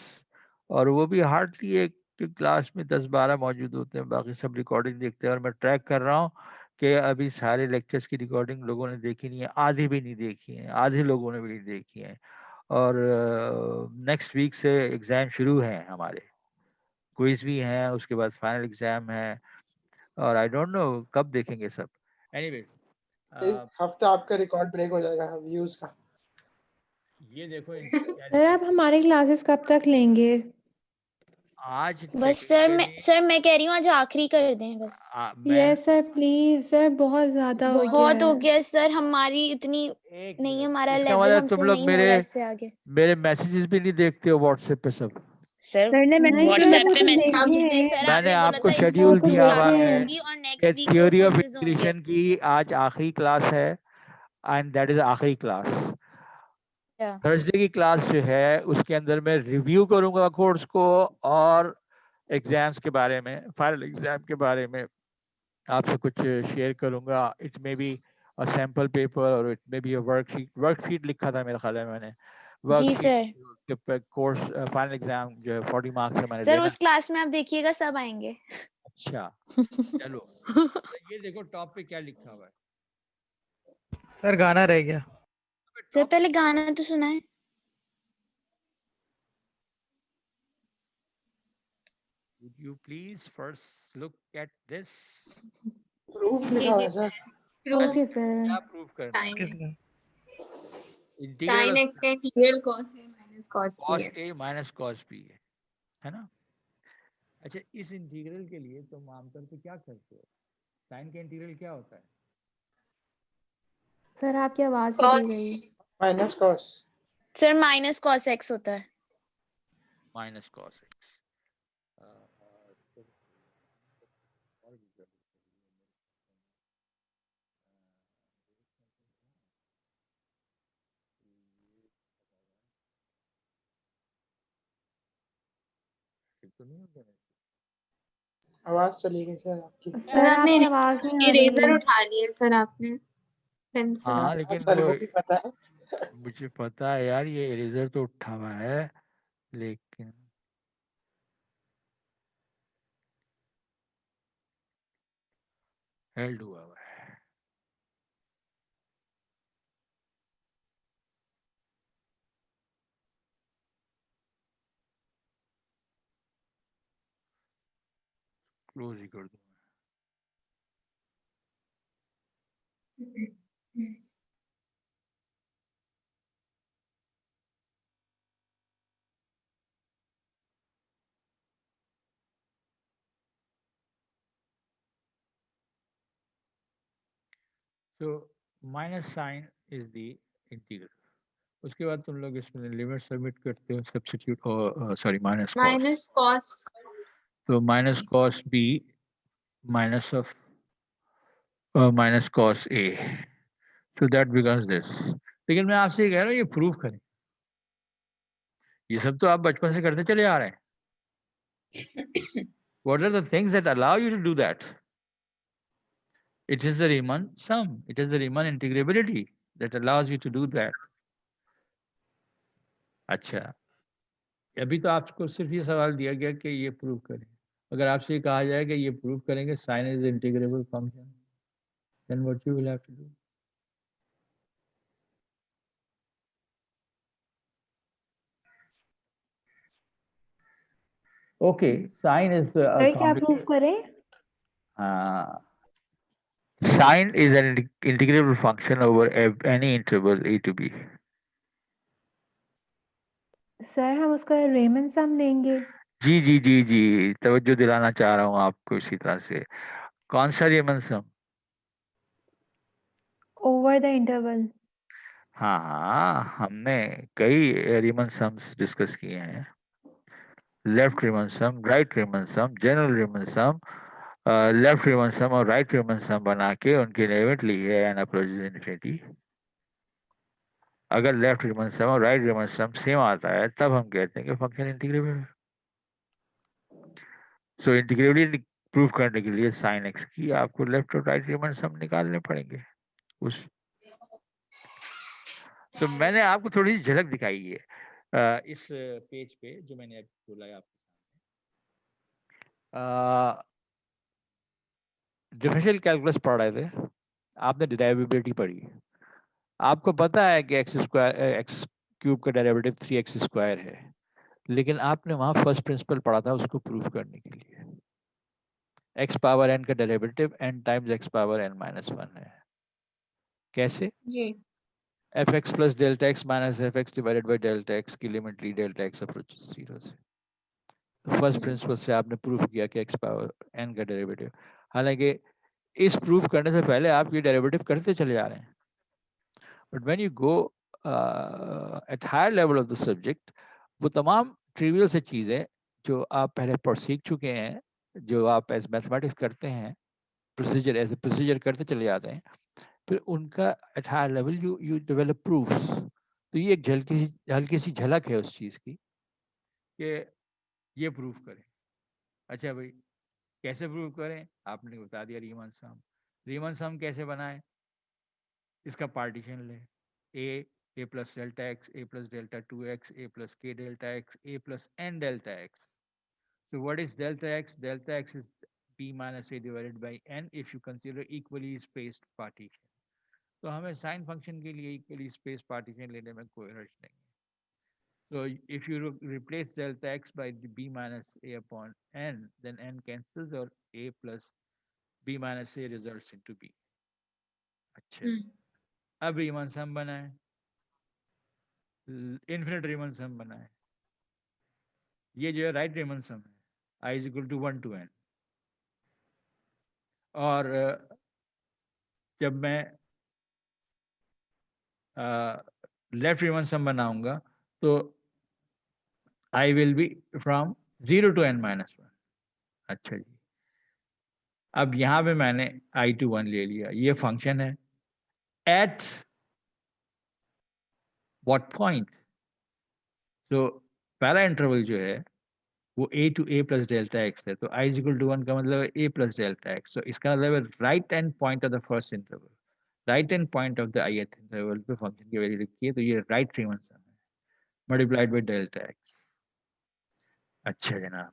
और वो भी हार्डली एक क्लास में 10-12 मौजूद होते हैं, बाकी सब रिकॉर्डिंग देखते हैं। और मैं ट्रैक कर रहा हूँ कि अभी सारे लेक्चर्स की रिकॉर्डिंग लोगों ने देखी नहीं है, आधी भी नहीं देखी है, आधे लोगों ने भी नहीं देखी है। और नेक्स्ट वीक से एग्ज़ाम शुरू है हमारे, क्विज भी हैं, उसके बाद फाइनल एग्ज़ाम है, और आई डोंट नो कब देखेंगे सब। एनीवेज, इस हफ्ते आपका रिकॉर्ड ब्रेक हो जाएगा व्यूज का। ये देखो सर आप हमारी क्लासेस कब तक लेंगे? आज बस सर मैं कह रही हूँ आज आखिरी कर दें बस। यस सर प्लीज सर, बहुत ज्यादा हो गया बहुत हो है। गया सर, हमारी इतनी एक नहीं, मिनट, हमारा इसका लेवल मतलब हमसे तुम लोग नहीं हो रहा है इससे आगे। मेरे मैसेजेस भी नहीं देखते हो व्हाट्सएप पे सब? सर सर ने नहीं सर व्हाट्सएप वो पे तो मैसेज देखे नहीं हैं। सर, मैंने आपने बोला आपको था इस शेड्यूल वीक तो दिया हुआ क्लासेस है होंगी और कि नेक्स्ट वीक तो थ्योरी ऑफ क्विजेज होंगे। इंटीग्रेशन की आज आखिरी क्लास है, एंड दैट इज आखिरी क्लास। थर्सडे की क्लास जो है उसके अंदर मैं रिव्यू करूंगा कोर्स को, और एग्जाम्स के बारे में, फाइनल एग्जाम के बारे में आपसे कुछ शेयर करूंगा। It may be a sample paper और it may be a worksheet लिखा था मेरे ख्याल है मैंने, जी वर्कशीट सर। के कोर्स फाइनल एग्जाम जो है 40 मार्क्स से मैंने सर लेना। उस क्लास में आप देखिएगा सब आएंगे। अच्छा चलो, ये देखो टॉप पे क्या लिखा हुआ है। सर गाना रह गया। सर पहले गाना तो सुनाए। Would you please first look at this? Proof जी लिखा हुआ जी है सर। Proof okay sir. क्या प्रूफ करना है? साइन किसने? इंटीग्रल साइन एक्स का integral cos a minus cos b cos है। a माइनस cos b है ना? अच्छा, इस इंटीग्रल के लिए तुम आमतौर पे क्या करते हो? साइन का इंटीग्रल क्या होता है? सर आपकी आवाज चली cos गई। Minus cos. Sir minus cos x होता है। Minus cos x। तो नहीं होता है? आवाज चली गई सर आपकी। सर आपकी आवाज नहीं आ रही इरेजर है। उठा लिया सर आपने पेंसिल। हाँ हाँ लेकिन सर वो वो भी पता है। मुझे पता है यार, ये इरेजर तो उठा हुआ है, लेकिन हेल्ड हुआ हुआ है। क्लोज ही कर दूं। तो minus sine is the integral. उसके बाद तुम लोग इसमें लिमिट सबमिट करते हो, substitute, sorry minus cos, minus cos तो minus cos b minus of minus cos a, so that becomes this। लेकिन मैं आपसे ये कह रहा हूँ, ये प्रूफ करें। ये सब तो आप बचपन से करते चले आ रहे हैं। What are the things that allow you to do that? It is the Riemann sum. It is the Riemann integrability that allows you to do that. अच्छा, अभी तो आपको सिर्फ ये सवाल दिया गया कि ये प्रूफ करें। अगर आपसे ये कहा जाए कि ये प्रूफ करेंगे sine is integrable function, then what you will have to do? Okay, sine is a sir क्या प्रूफ complicated. करें? Sine is an integrable function over any interval a to b. Sir हम उसका Ramon सम लेंगे। जी जी जी जी, तवज्जो दिलाना चाह रहा हूँ आपको इसी तरह से। कौन सा Riemann sum? Over the interval. हाँ हाँ, हमने कई रीमन सम्स डिस्कस किए हैं। Left Riemann sum, right Riemann sum, general Riemann sum, left Riemann sum और राइट रीमन सम बना के उनकी लिमिट ली है एन अप्रोचेस इन्फिनिटी। अगर लेफ्ट रीमन सम और राइट रीमन सम सेम आता है तब हम कहते हैं कि फंक्शन इंटीग्रेबल है। सो इंटीग्रेबिलिटी प्रूव करने के लिए साइन एक्स की आपको लेफ्ट और राइट रीमन सम निकालने पड़ेंगे। उस तो मैंने आपको थोड़ी सी झलक दिखाई है। इस पेज पे जो मैंने अभी बोला है आपके सामने, डिफरेंशियल कैलकुलस पढ़ रहे थे, आपने डिराइवेबिलिटी पढ़ी, आपको पता है कि एक्स क्यूब का डेरिवेटिव 3x² है, लेकिन आपने वहां फर्स्ट प्रिंसिपल पढ़ा था उसको प्रूव करने के लिए। x पावर n का derivative n times x power n minus 1 है। कैसे? जी fx plus delta x minus fx divided by delta x की लिमिट ली डेल्टा x अप्रोचेस 0 से। फर्स्ट प्रिंसिपल से आपने प्रूफ किया कि x पावर n का डेरिवेटिव, हालांकि इस प्रूफ करने से पहले आप ये डेरिवेटिव करते चले जा रहे हैं, but when you go at higher level of the subject, वो तमाम ट्रिवियल से चीज़ें जो आप पहले पढ़ सीख चुके हैं, जो आप एज मैथमेटिक्स करते हैं, प्रोसीजर एज ए प्रोसीजर करते चले जाते हैं, फिर उनका at higher level you develop proofs. तो ये एक हल्की सी झलक है उस चीज़ की कि ये प्रूफ करें। अच्छा भाई, कैसे प्रूव करें? आपने बता दिया रीमन सम। रीमन सम कैसे बनाएं? इसका पार्टीशन ले, a plus delta x, a plus delta 2x, a plus k delta x, a plus n delta x. So what is delta x? Delta x is b minus a divided by n if you consider equally spaced partition. तो हमें sine function के लिए equally space partition लेने में कोई हर्ज नहीं है। So if you replace delta x by the b minus a upon n, then n cancels और a plus b minus a results into b. अच्छा, अब रीमन सम बनाए, इन्फिनिट रीमन सम बनाए। ये जो है राइट रीमन सम है, i is equal to 1 to n। और जब मैं लेफ्ट रीमन सम बनाऊंगा तो i will be from 0 to n minus 1। अच्छा जी, अब यहां पे मैंने i to 1 ले लिया, ये फंक्शन है at what point? तो पहला इंटरवल जो है वो a to a plus delta x है, तो i is equal to 1 का मतलब है a plus delta x। तो इसका मतलब है right and point of the first interval, right and point of the ith interval पे फंक्शन की वैल्यू लिखी है, तो ये राइट रीमन सम है मल्टीप्लाइड बाय डेल्टा x। अच्छा जनाब,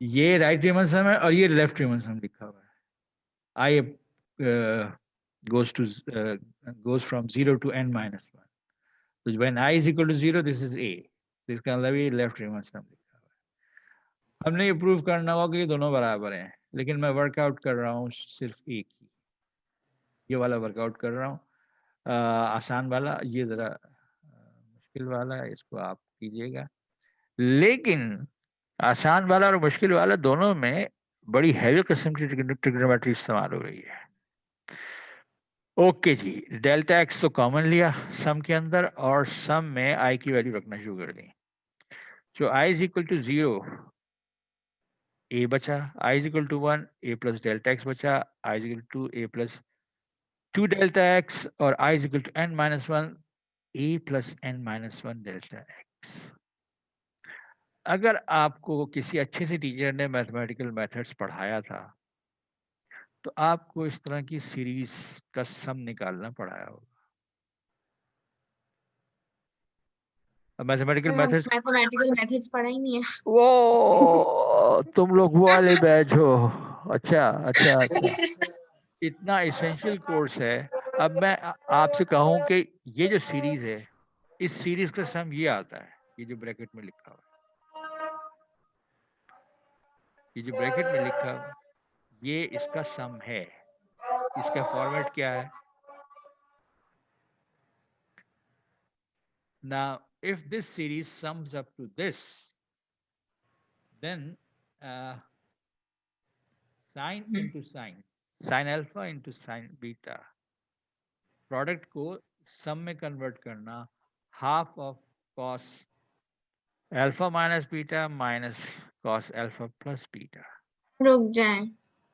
ये राइट रीमन सम है और ये लेफ्ट रीमन सम लिखा हुआ है। i goes from 0 to n minus 1। So when I is equal to 0, this is a, तो इसका मतलब ये लेफ्ट रीमन सम लिखा हुआ है। हमने ये प्रूव करना होगा कि ये दोनों बराबर हैं, लेकिन मैं वर्कआउट कर रहा हूँ सिर्फ एक ही, ये वाला वर्कआउट कर रहा हूँ, आसान वाला। ये जरा मुश्किल वाला है, इसको आप कीजिएगा। लेकिन आसान वाला और मुश्किल वाला दोनों में बड़ी हैवी किस्म की ट्रिग्नोमेट्री इस्तेमाल हो रही है। ओके जी, डेल्टा एक्स तो कॉमन लिया सम के अंदर और सम में आई की वैल्यू रखना शुरू कर दी। So I is equal to 0, A बचा, I is equal to 1, A plus delta x बचा, I is equal to A plus 2 delta x, और I is equal to n minus 1, A plus n minus 1 delta x. अगर आपको किसी अच्छे से teacher ने mathematical methods पढ़ाया था तो आपको इस तरह की सीरीज का सम निकालना पड़ाया होगा। मैथमेटिकल मेथड्स, मैथमेटिकल मेथड्स पढ़ा ही नहीं है। वो तुम लोग वो वाले बैच हो। अच्छा अच्छा अच्छा, इतना इसेंशियल कोर्स है। अब मैं आपसे कहूं कि ये जो सीरीज है, इस सीरीज का सम ये आता है, ये जो ब्रैकेट में लिखा हुआ है, ये जो ब्रैकेट में लिखा हुआ है, ये इसका सम है। इसका फॉर्मेट क्या है? Now, if this series sums up to this, then sin into sin alpha into sin beta, product को सम में कन्वर्ट करना, half of cos alpha minus beta minus cos alpha plus beta. रुक जाए,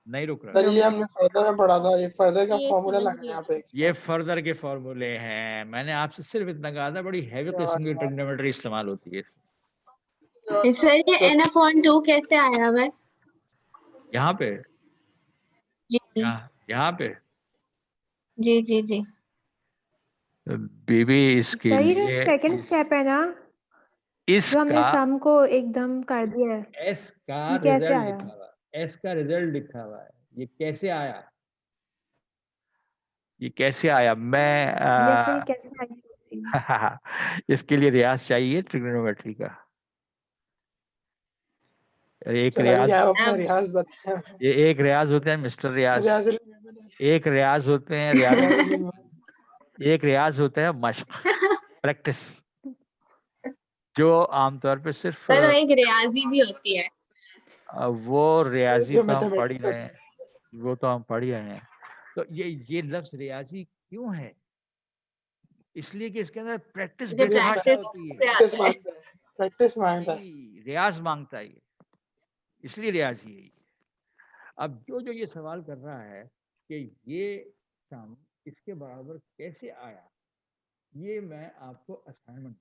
नहीं रुक रहा, सर ये हमने फर्दर में पढ़ा था, ये फर्दर का ये फॉर्मूला समझ लगा है गई। यहाँ पे। ये फर्दर के फॉर्मूले हैं। मैंने आपसे सिर्फ इतना कहा था, बड़ी हैवी किस्म की ट्रिग्नोमेट्री इस्तेमाल होती है। सर ये n/2 कैसे आया मैं? यहाँ पे, जी यहाँ पे जी जी जी बेबी इसके सही लिए सेकंड स्टेप है ना, जो हमने इसका सम को एकदम कर दिया है। एस का ये कैसे रिजल्ट आया? लिखा हुआ है, एस का रिजल्ट लिखा हुआ है। ये कैसे आया, ये कैसे आया? मैं ये सही कैसे आया? इसके लिए रियाज चाहिए ट्रिग्नोमेट्री का। एक सर अभी रियाज, आप अपना अब रियाज बताएं। ये एक रियाज होते हैं मिस्टर रियाज, रियाज अली मेमन है। एक रियाज होते हैं रियाज, रियाज अली मेमन। एक रियाज होता है मश्क, प्रैक्टिस, जो आमतौर पे सिर्फ सर वो एक रियाजी भी होती है। वो रियाजी जो तो हम पढ़ ही मैथमेटिक्स रहे होती हैं, वो तो हम पढ़ ही रहे हैं। तो ये लफ्ज रियाजी क्यों है? इसलिए कि इसके अंदर प्रैक्टिस मुझे बेटा भाषा प्रैक्टिस होती है, से प्रैक्टिस आता है। मांगता है, प्रैक्टिस मांगता है। यही रियाज मांगता है ये, इसलिए रियाजी है ये। अब जो ये सवाल कर रहा है कि ये सम इसके बराबर कैसे आया, ये मैं आपको असाइनमेंट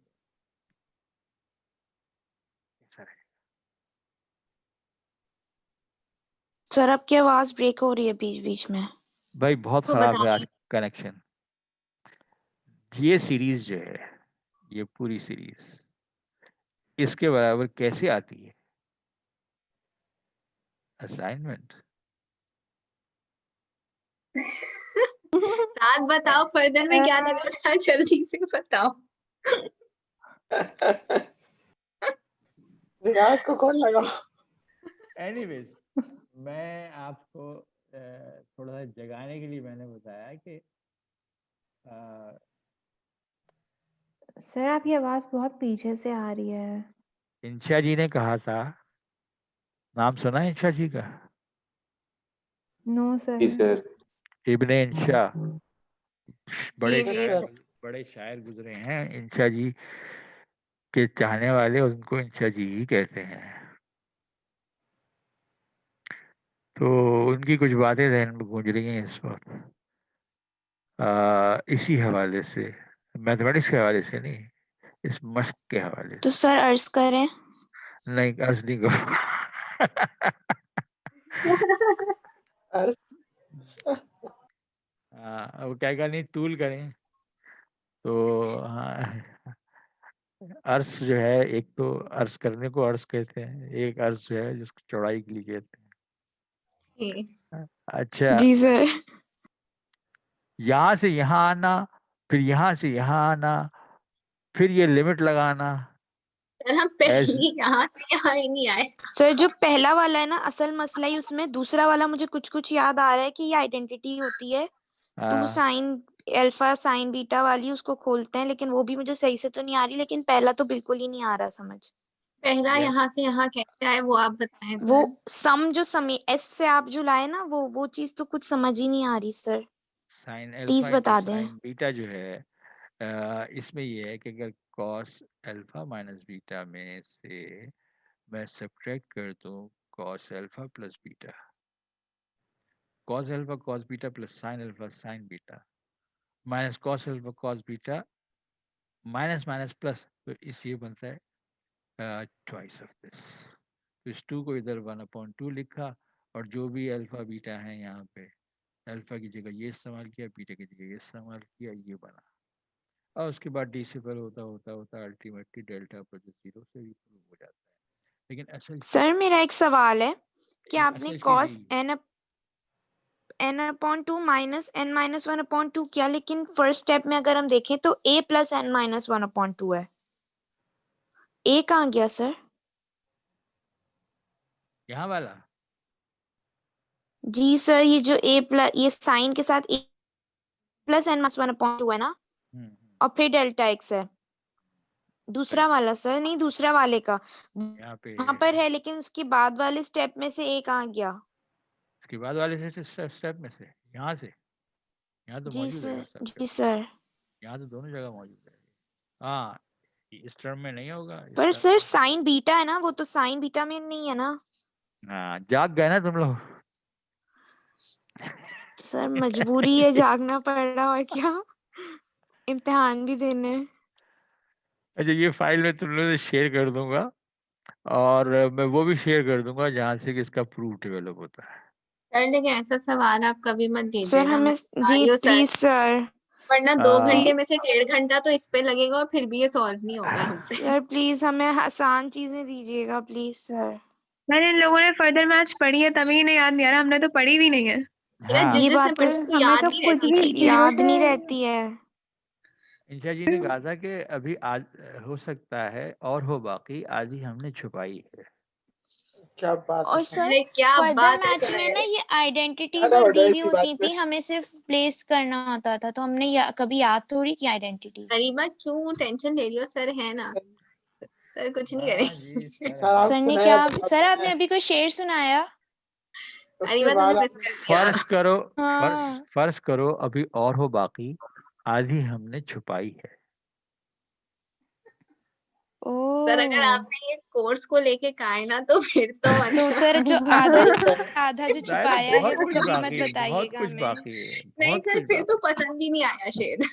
सर आपकी आवाज ब्रेक हो रही है बीच बीच में। भाई बहुत तो खराब है बताइए। आज कनेक्शन। ये सीरीज जो है, ये पूरी सीरीज इसके बराबर कैसे आती है? असाइनमेंट। साथ बताओ फर्दर में क्या लगाना है, जल्दी से बताओ। रियाज को कौन लगाओ? एनीवेज, मैं आपको थोड़ा सा जगाने के लिए मैंने बताया कि सर आपकी आवाज बहुत पीछे से आ रही है। इंशा जी ने कहा था, नाम सुना है इंशा जी का? No sir. इब्ने इंशा, बड़े जी यस जी शायर, सर। बड़े शायर गुजरे हैं। इंशा जी के चाहने वाले उनको इंशा जी ही कहते हैं। तो उनकी कुछ बातें जहन में गूंज रही हैं इस वक्त, इसी हवाले से, मैथमेटिक्स के हवाले से नहीं, इस मश्क के हवाले तो से। सर अर्ज करें। नहीं, अर्ज नहीं करो। अर्ज वो क्या करनी, तूल करें तो हाँ, अर्श जो है, एक तो अर्श करने को अर्श कहते हैं, एक अर्श जो है जिसको चौड़ाई के लिए कहते जी। हैं। अच्छा, जी सर। यहाँ से यहाँ आना, फिर यहाँ से यहाँ आना, फिर ये लिमिट लगाना, सर हम ऐसे पहले यहाँ से यहाँ ही नहीं आए। सर जो पहला वाला है ना, असल मसला ही उसमें, दूसरा वाला मुझे कुछ कुछ याद आ रहा है कि ये आइडेंटिटी होती है 2 साइन अल्फा साइन बीटा वाली, उसको खोलते हैं, लेकिन वो भी मुझे सही से तो नहीं आ रही, लेकिन पहला तो बिल्कुल ही नहीं आ रहा समझ। पहला ये यहाँ से यहाँ कैसे आए वो आप बताएं वो सर। सम जो समय एस से आप जो लाए ना, वो चीज तो कुछ समझ ही नहीं आ रही sir, sine alpha please into बता दें। साइन बीटा जो है, इसमें ये है कि अगर कॉस अल्फा माइनस बीटा में से मैं सब्ट्रैक्ट कर दूं cos alpha plus beta, cos alpha cos beta plus sine alpha sign beta, minus cos alpha cos beta, minus minus plus, तो इस ये बनता है ट्वाइस ऑफ दिस। तो इस 2 को इधर 1/2 लिखा, और जो भी अल्फा बीटा है यहाँ पे, अल्फा की जगह ये इस्तेमाल किया, बीटा की जगह ये इस्तेमाल किया, ये बना। और उसके बाद डिसिपल होता होता होता अल्टीमेटली डेल्टा पर 0 से भी प्रूव हो जाता है। लेकिन असल सर मेरा एक सवाल है कि लेकिन आपने असल चीज कॉस यही है। n/2 माइनस n-1/2 किया, लेकिन फर्स्ट स्टेप में अगर हम देखें तो a प्लस n-1/2 है। a कहाँ गया सर? यहाँ वाला जी सर, ये जो a प्लस, ये साइन के साथ a प्लस n-1/2 है ना, हम्म, और फिर डेल्टा x है। दूसरा वाला सर, नहीं दूसरा वाले का यहाँ पे वहां पर है, लेकिन उसके बाद वाले स्टेप में से a कहाँ गया? उसके बाद वाले से स्टेप में से, यहाँ से, यहाँ तो जी मौजूद है सर, सब जी जगह, सर। यहाँ तो दोनों जगह मौजूद है। हाँ, इस टर्म में नहीं होगा, इस पर टर्म सर में। साइन बीटा है ना, वो तो साइन बीटा में नहीं है ना। हाँ, जाग गए ना तुम लोग। सर मजबूरी है, जागना पड़ रहा और क्या, इम्तिहान भी देने हैं। अच्छा, ये फाइल मैं तुम लोगों से शेयर कर दूंगा, और मैं वो भी शेयर कर दूंगा जहाँ से कि इसका प्रूफ डेवलप होता है। सर लेकिन ऐसा सवाल आप कभी मत सर दीजिएगा, मैं हमें, बता जी रही हूँ सर। प्लीज सर, वरना 2 हाँ। घंटे में से 1.5 घंटा तो इस पे लगेगा और फिर भी ये सॉल्व नहीं होगा हमसे। सर प्लीज हमें आसान चीजें दीजिएगा प्लीज सर। मैंने इन लोगों ने फर्दर मैथ्स पढ़ी है तभी इन्हें याद नहीं आ रहा, हमने तो पढ़ी भी नहीं है। यार हाँ, जिस ये जिसने बात पढ़ी तो उसको हमें याद तो नहीं कुछ रहती भी चीजें। याद नहीं से- रहती है। इंशा जी ने कहा था कि अभी आज हो सकता है और हो बाकी, आज ही हमने छुपाई है। क्या बात है और सर। सर अरे क्या फर्दर बात है मैथ्स में सर। ना ये आइडेंटिटीज ज्यादा और हो जाए दी हुई इसी बात होती पे। थी, हमें सिर्फ प्लेस करना होता था, तो हमने कभी याद थोड़ी की आइडेंटिटीज। गरीबा क्यों टेंशन ले रही हो, सर है ना, सर कुछ नहीं हाँ करेंगे। जी, सर सर आप सर ने सुनाए क्या, अपनी बात सर में, आपने अभी कोई शेर सुनाया? उसके गरीबा बाद तुमने आप मिस कर दिया। फर्ज करो, हाँ फर्ज करो अभी और हो बाकी, आज ही हमने छुपाई है। सर अगर ओ आपने ये कोर्स को लेके कहा है ना तो फिर तो तो मतलब सर जो आधा आधा जो दायरा छुपाया है बहुत वो कुछ कभी मत बाकी है, बहुत बताइएगा कुछ हमें। बाकी है, नहीं बहुत सर कुछ फिर तो बाकी पसंद ही नहीं आया शेर,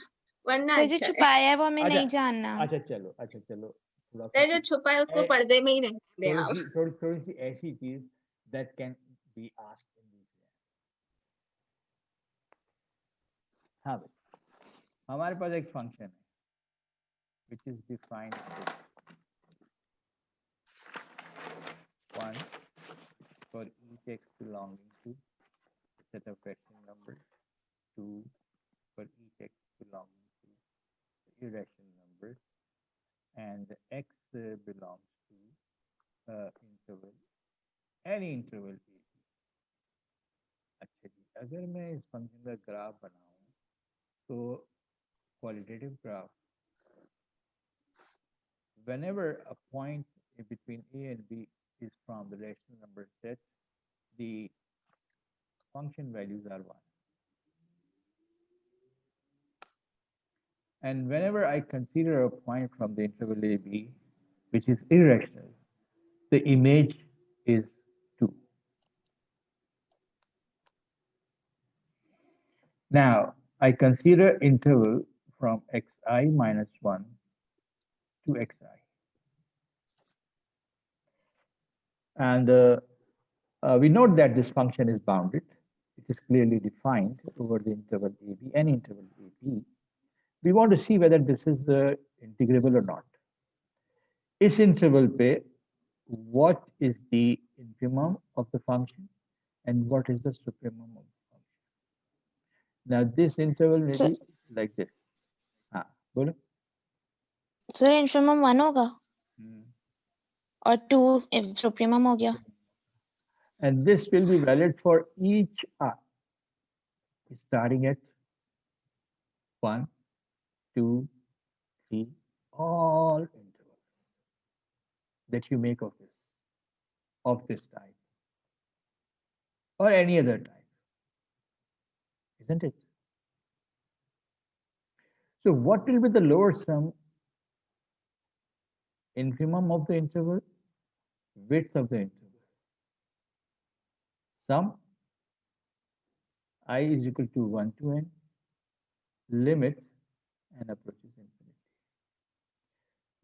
वरना सर जो अच्छा है। छुपाया है वो हमें अच्छा नहीं जानना। अच्छा चलो थोड़ा सा सर जो छुपा है उसको ए- पर्दे में ही रहने दें आप। थोड़ी सी ऐसी चीज that can be asked in this. हाँ भाई, हमारे पास एक फंक्शन है which is defined as 1 for each x belonging to set of rational numbers, 2 for each x belonging to irrational numbers, and x belongs to interval, any interval a b। अच्छा जी, अगर मैं इस function का graph बनाऊं तो qualitative graph, whenever a point between a and b is from the rational number set, the function values are 1. And whenever I consider a point from the interval a b, which is irrational, the image is 2. Now, I consider interval from xi minus 1 to xi. And we note that this function is bounded. It is clearly defined over the interval ab, any interval ab. We want to see whether this is integrable or not. Is interval pe, what is the infimum of the function and what is the supremum of the function? Now this interval may sir be like this. हाँ, बोलो। Sir infimum 1 होगा और 2 supremum हो गया। And this will be valid for each r, starting at 1, 2, 3, all intervals that you make of this type, or any other type, isn't it? So what will be the lower sum, infimum of the interval, width of the interval? Sum I is equal to 1 to n, limit and approaches infinity.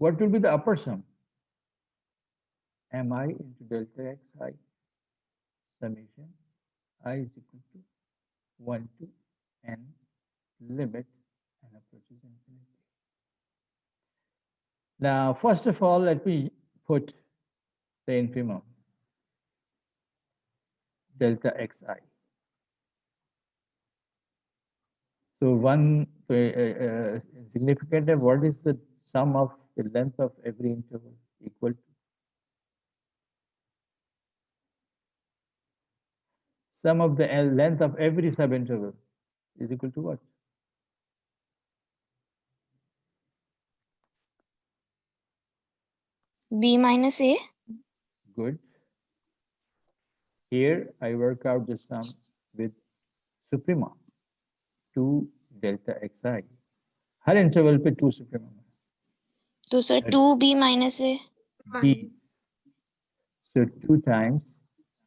What will be the upper sum? Mi into delta xi, summation I is equal to 1 to n, limit and approaches infinity. Now, first of all, let me put the infimum, delta xi. So one significant, what is the sum of the length of every interval equal to? Sum of the length of every subinterval is equal to what? b minus a। Good. Here I work out the sum with suprema, 2 delta xi. Her interval पे 2 supremum है। तो sir 2b minus a। b, so 2 times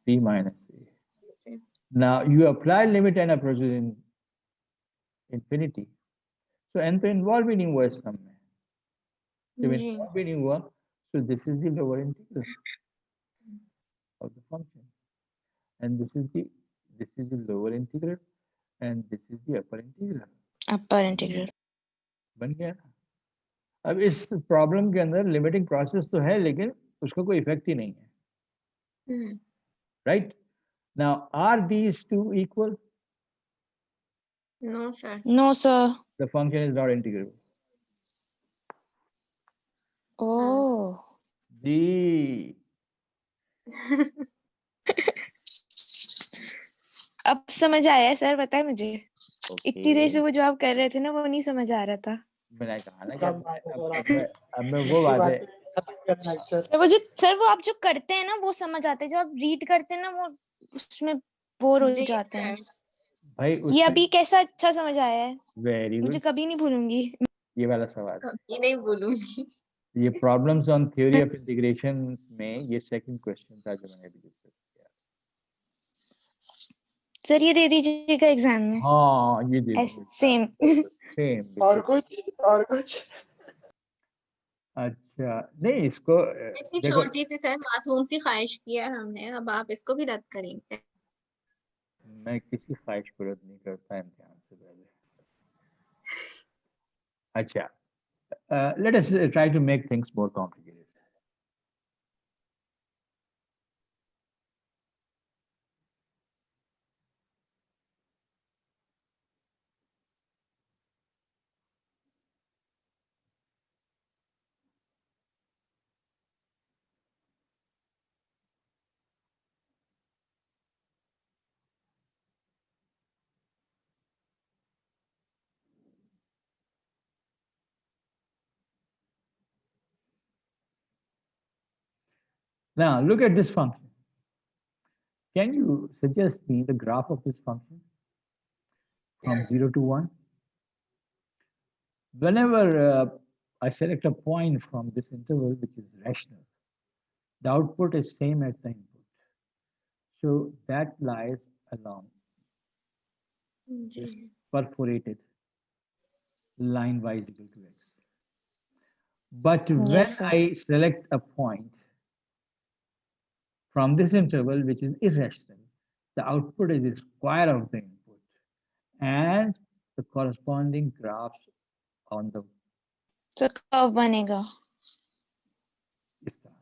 b minus a. Now you apply limit and approaches in infinity. So n तो involve ही नहीं हुआ इस sum में, जब जी involve ही नहीं हुआ, so this is the lower integral of the function, and this is the lower integral, and this is the upper integral. Upper integral. बन गया ना। अब इस प्रॉब्लम के अंदर लिमिटिंग प्रोसेस तो है लेकिन उसका कोई इफेक्ट ही नहीं है, hmm, right? Now are these two equal? No sir. No sir. The function is not integrable. Oh, जी, अब समझ आया है सर, पता है मुझे। इतनी देर ओके। से वो जो आप कर रहे थे ना, वो नहीं समझ आ रहा था। मैंने कहा ना कि क्या बात है सर, अब मैं वो ऐसी बात है। बातें खत्म करना लेक्चर। सर वो आप जो करते हैं ना वो समझ आते हैं, जो आप रीड करते हैं ना वो उसमें बोर हो जी जाते हैं। सर। भाई ये उससे अभी कैसा अच्छा समझ आया है, वेरी मुझे गुड। कभी नहीं भूलूंगी। ये वाला सवाल, कभी नहीं बोलूंगी। ये problems on theory of integration में ये सेकंड क्वेश्चन था जो मैंने अभी डिस्कस किया। सर ये दे दीजिएगा एग्जाम में। हाँ, ये दे दीजिए सेम। सेम। और कुछ अच्छा, नहीं इसको ऐसी देखो, छोटी सी सर मासूम सी ख्वाहिश की है हमने, अब आप इसको भी रद्द करेंगे। मैं किसी ख्वाहिश को रद्द नहीं करता इम्तिहान से पहले। अच्छा, let us try to make things more complicated. Now look at this function. Can you suggest me the graph of this function from 0 to 1? Whenever I select a point from this interval which is rational, the output is same as the input. So that lies along ji perforated line y is equal to x. But when Yes, sir. I select a point from this interval which is irrational, the output is the square of the input and the corresponding graphs on the तो कब बनेगा? graph.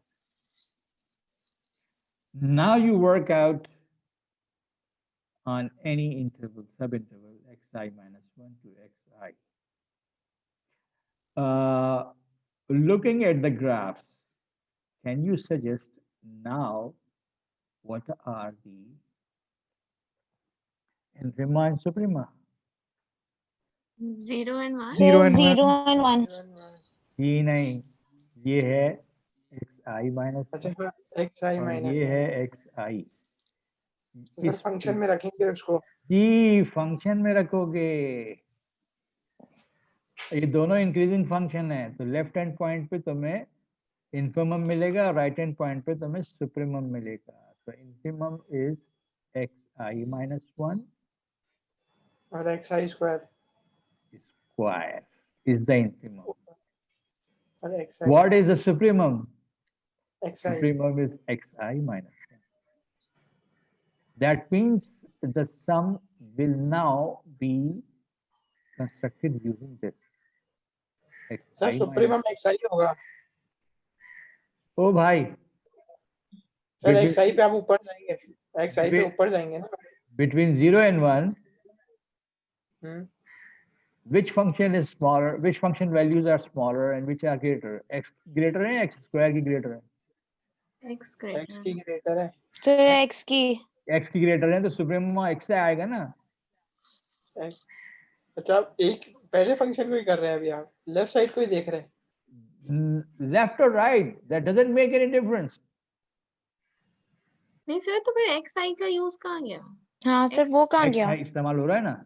Now you work out on any interval, subinterval xi minus 1 to xi. Looking at the graphs, can you suggest now what are the infima and suprema? 0 and 1। Zero and 0 and 1। ये नहीं, ये है xi minus अच्छा 1 हाँ, xi और minus ये है xi। Sir function में रखेंगे उसको। जी, फंक्शन में रखोगे। ये दोनों इंक्रीजिंग फंक्शन है, तो लेफ्ट हैंड पॉइंट पे तुम्हें इन्फिमम मिलेगा और राइट हैंड पॉइंट पे तुम्हें सुप्रीमम मिलेगा। तो इन्फिमम इज xi minus 1 और xi square square is the infimum. और xi What is the supremum? xi Supremum is xi minus 1. That means the sum will now be constructed using this. Sir xi supremum xi होगा। ओ भाई, sir between, xi पे आप ऊपर जाएंगे, xi पे ऊपर जाएंगे ना। between 0 and 1, hmm, which function is smaller, which function values are smaller and which are greater? X greater है, x square की greater है? x x greater की ग्रेटर है। सर x की। x की greater है तो सुप्रीमम x से आएगा ना। अच्छा आप एक पहले फंक्शन को ही कर रहे हैं, अभी आप लेफ्ट साइड को ही देख रहे हैं। Left or right, that doesn't make any difference. नहीं सर, तो फिर xi का यूज कहाँ गया? हाँ सर, वो कहाँ x गया? है इस्तेमाल हो रहा है ना,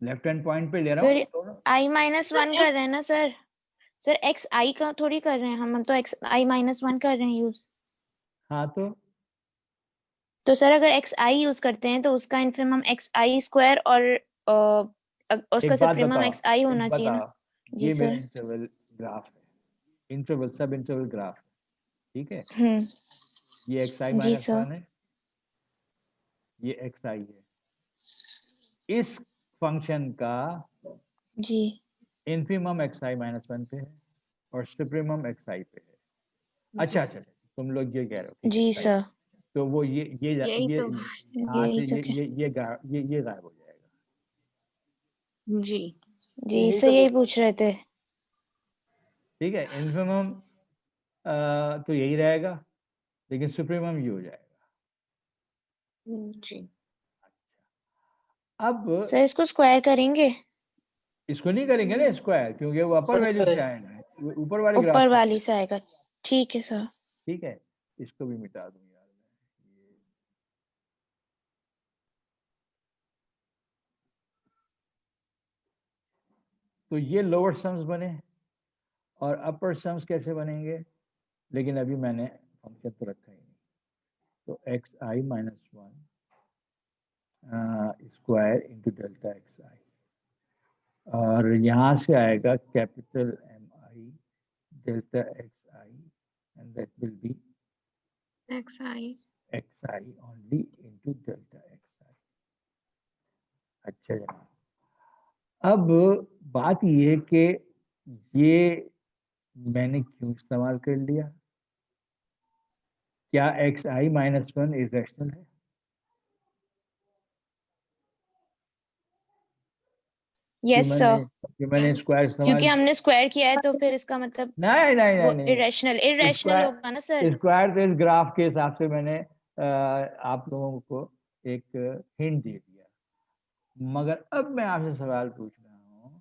लेफ्ट हैंड पॉइंट पे ले रहा सर हूँ दोनों। i माइनस 1 कर रहे हैं ना सर। सर x i का थोड़ी कर रहे हैं हम तो x i माइनस 1 कर रहे हैं यूज। हाँ तो सर अगर x i यूज करते हैं तो उसका इन्फिमम x i स्क्वायर और उसका एक बात सुप्रीमम बताओ, x i होना एक चाहिए ना। बताओ, जी ये मेरा सर। इंटरवल ग्राफ है, इंटरवल सब इंटरवल ग्राफ, ठीक है? ये xi जी माइनस सर। 1 है, ये xi है। इस फंक्शन का जी इन्फीमम xi माइनस 1 पे है और सुप्रीमम xi पे है। अच्छा अच्छा, तुम लोग ये कह रहे हो, ठीक है, जी right. सर, तो वो ये यही तो हाँ, यही तो तो क्या, ये गायब हो जाएगा। जी जी यही सर तो यही बोल पूछ रहे थे। ठीक है, इन्फीमम तो यही रहेगा, लेकिन सुप्रीमम ये हो जाएगा। जी अब सर इसको स्क्वायर करेंगे, इसको नहीं करेंगे ना स्क्वायर, क्योंकि वो अपर वैल्यू से आएगा, वो ऊपर वाले ग्राफ ऊपर से वाली से आएगा। ठीक है सर। ठीक है, इसको भी मिटा दूं यार मैं। तो ये लोअर सम्स बने और अपर सम्स कैसे बनेंगे, लेकिन अभी मैंने फंक्शन तो रखा ही नहीं। तो x i minus 1 square into delta x i, और यहाँ से आएगा capital M i delta x i, and that will be XI x i only into delta x i. अच्छा जनाब, अब बात ये है कि ये मैंने क्यों इस्तेमाल कर लिया? क्या एक्स आई माइनस 1 इरेशनल है? यस सर, कि मैंने स्क्वायर इस्तेमाल क्योंकि हमने स्क्वायर किया है तो फिर इसका मतलब नहीं नहीं वो नहीं नहीं, इरेशनल होगा ना सर। स्क्वायर तो इस ग्राफ के हिसाब से मैंने आप लोगों को एक हिंट दे दिया, मगर अब मैं आपसे सवाल पूछ रहा हूँ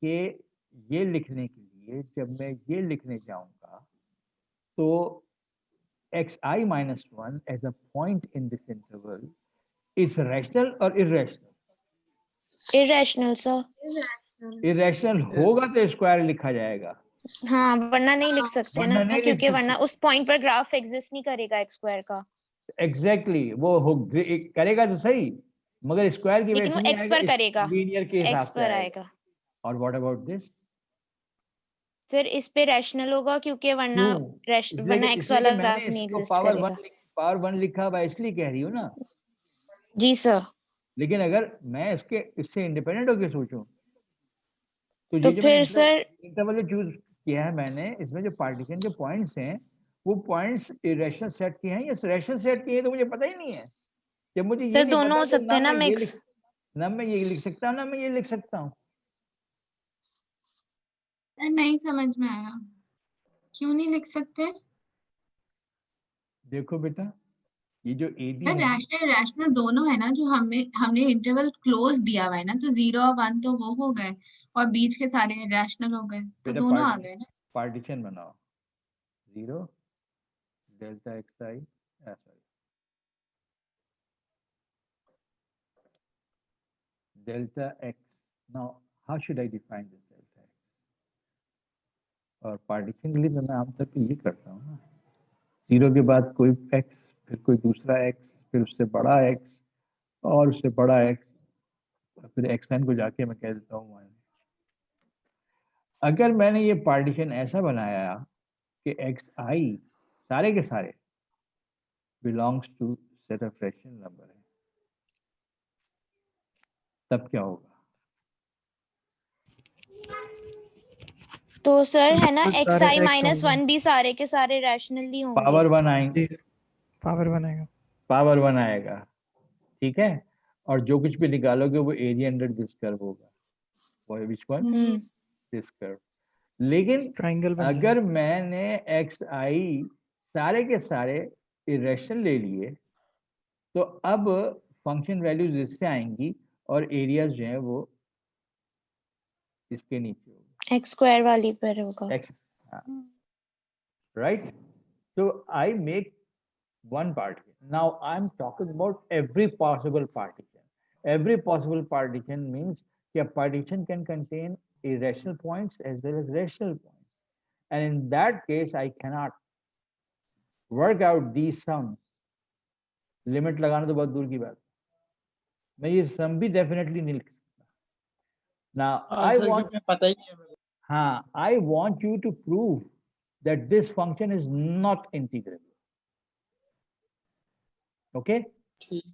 कि ये लिखने के लिए जब मैं ये लिखने जाऊंगा तो x i minus 1 as a point in this interval is rational और इरेशनल? इरेशनल सर, इरेशनल होगा तो स्क्वायर लिखा जाएगा, हाँ वरना नहीं लिख सकते वरना ना, नहीं लिख क्योंकि वरना सकते। उस पॉइंट पर ग्राफ एग्जिस्ट नहीं करेगा एक्स स्क्वायर का। एग्जैक्टली वो करेगा तो सही, मगर स्क्वायर की वजह लेकिन से वो नहीं एक्स आएगा, पर करेगा, लीनियर के एक्स हिसाब से पर आएगा। आएगा। और व्हाट अबाउट दिस? सर इस पे रैशनल होगा क्योंकि क्यों? वरना एक्स वाला ग्राफ नहीं इसको एग्जिस्ट करेगा। पावर वन लिखा हुआ है, इसलिए कह रही हूँ ना। जी सर। लेकिन अगर मैं इससे इंडिपेंडेंट होकर सोचूं तो तो ये जो मैंने फिर सर इंटरवल चूज किया है मैंने, इसमें जो पार्टीशन के पॉइंट्स हैं वो पॉइंट्स इरेशनल सेट के हैं या रैशनल सेट के हैं, तो मुझे पता ही नहीं है। जब मुझे ये सर नहीं दोनों पता हो तो सकते हैं ना मिक्स। ना मैं ये लिख सकता हूँ ना मैं ये लिख सकता हूँ। नहीं समझ में आया, क्यों नहीं लिख सकते? देखो बेटा, ये जो एडी सर है ना, रैशनल रैशनल दोनों है ना, जो हमने इंटरवल क्लोज दिया हुआ है ना, तो 0 और 1 तो वो हो गए और बीच के सारे रैशनल हो गए, तो बेटा दोनों आ गए ना। पार्टीशन बनाओ, 0 delta x I, sorry, delta x. Now, how should I define this delta x? और पार्टीशन के लिए तो मैं आमतौर पर ये करता हूँ ना, 0 के बाद कोई x, फिर कोई दूसरा x, फिर उससे बड़ा x, और उससे बड़ा x, फिर xn को जाके मैं कह देता हूँ 1। अगर मैंने ये पार्टीशन ऐसा बनाया कि xi सारे के सारे belongs to set of rational number है, तब क्या होगा? तो सर है ना तो एक्स सारे आई x माइनस होंगे। 1 भी सारे के सारे रैशनली होंगे। पावर 1 आएंगे, जी पावर बनाएगा। पावर 1 आएगा, ठीक है, और जो कुछ भी निकालोगे वो एरिया अंडर दिस कर्व होगा, वो विच वन, दिस कर्व। लेकिन ट्रायंगल बन जाएगा। अगर मैंने एक्स आई सारे के सारे इरेशनल ले लिए तो अब फंक्शन वैल्यूज इससे आएंगी और एरियाज जो है वो इसके नीचे होगी, एक्स स्क्वायर वाली पर होगा। X, right? So I make one partition. Now I'm talking about every possible partition. Every possible partition means a partition can contain irrational points as well as rational points. And in that case, I cannot work out these sums. Limit लगाना तो बहुत दूर की बात, मैं ये सम भी definitely नहीं लिख सकता। Now I सर want, क्योंकि पता ही नहीं है मुझे। हाँ, I want you to prove that this function is not integrable. Okay? ठीक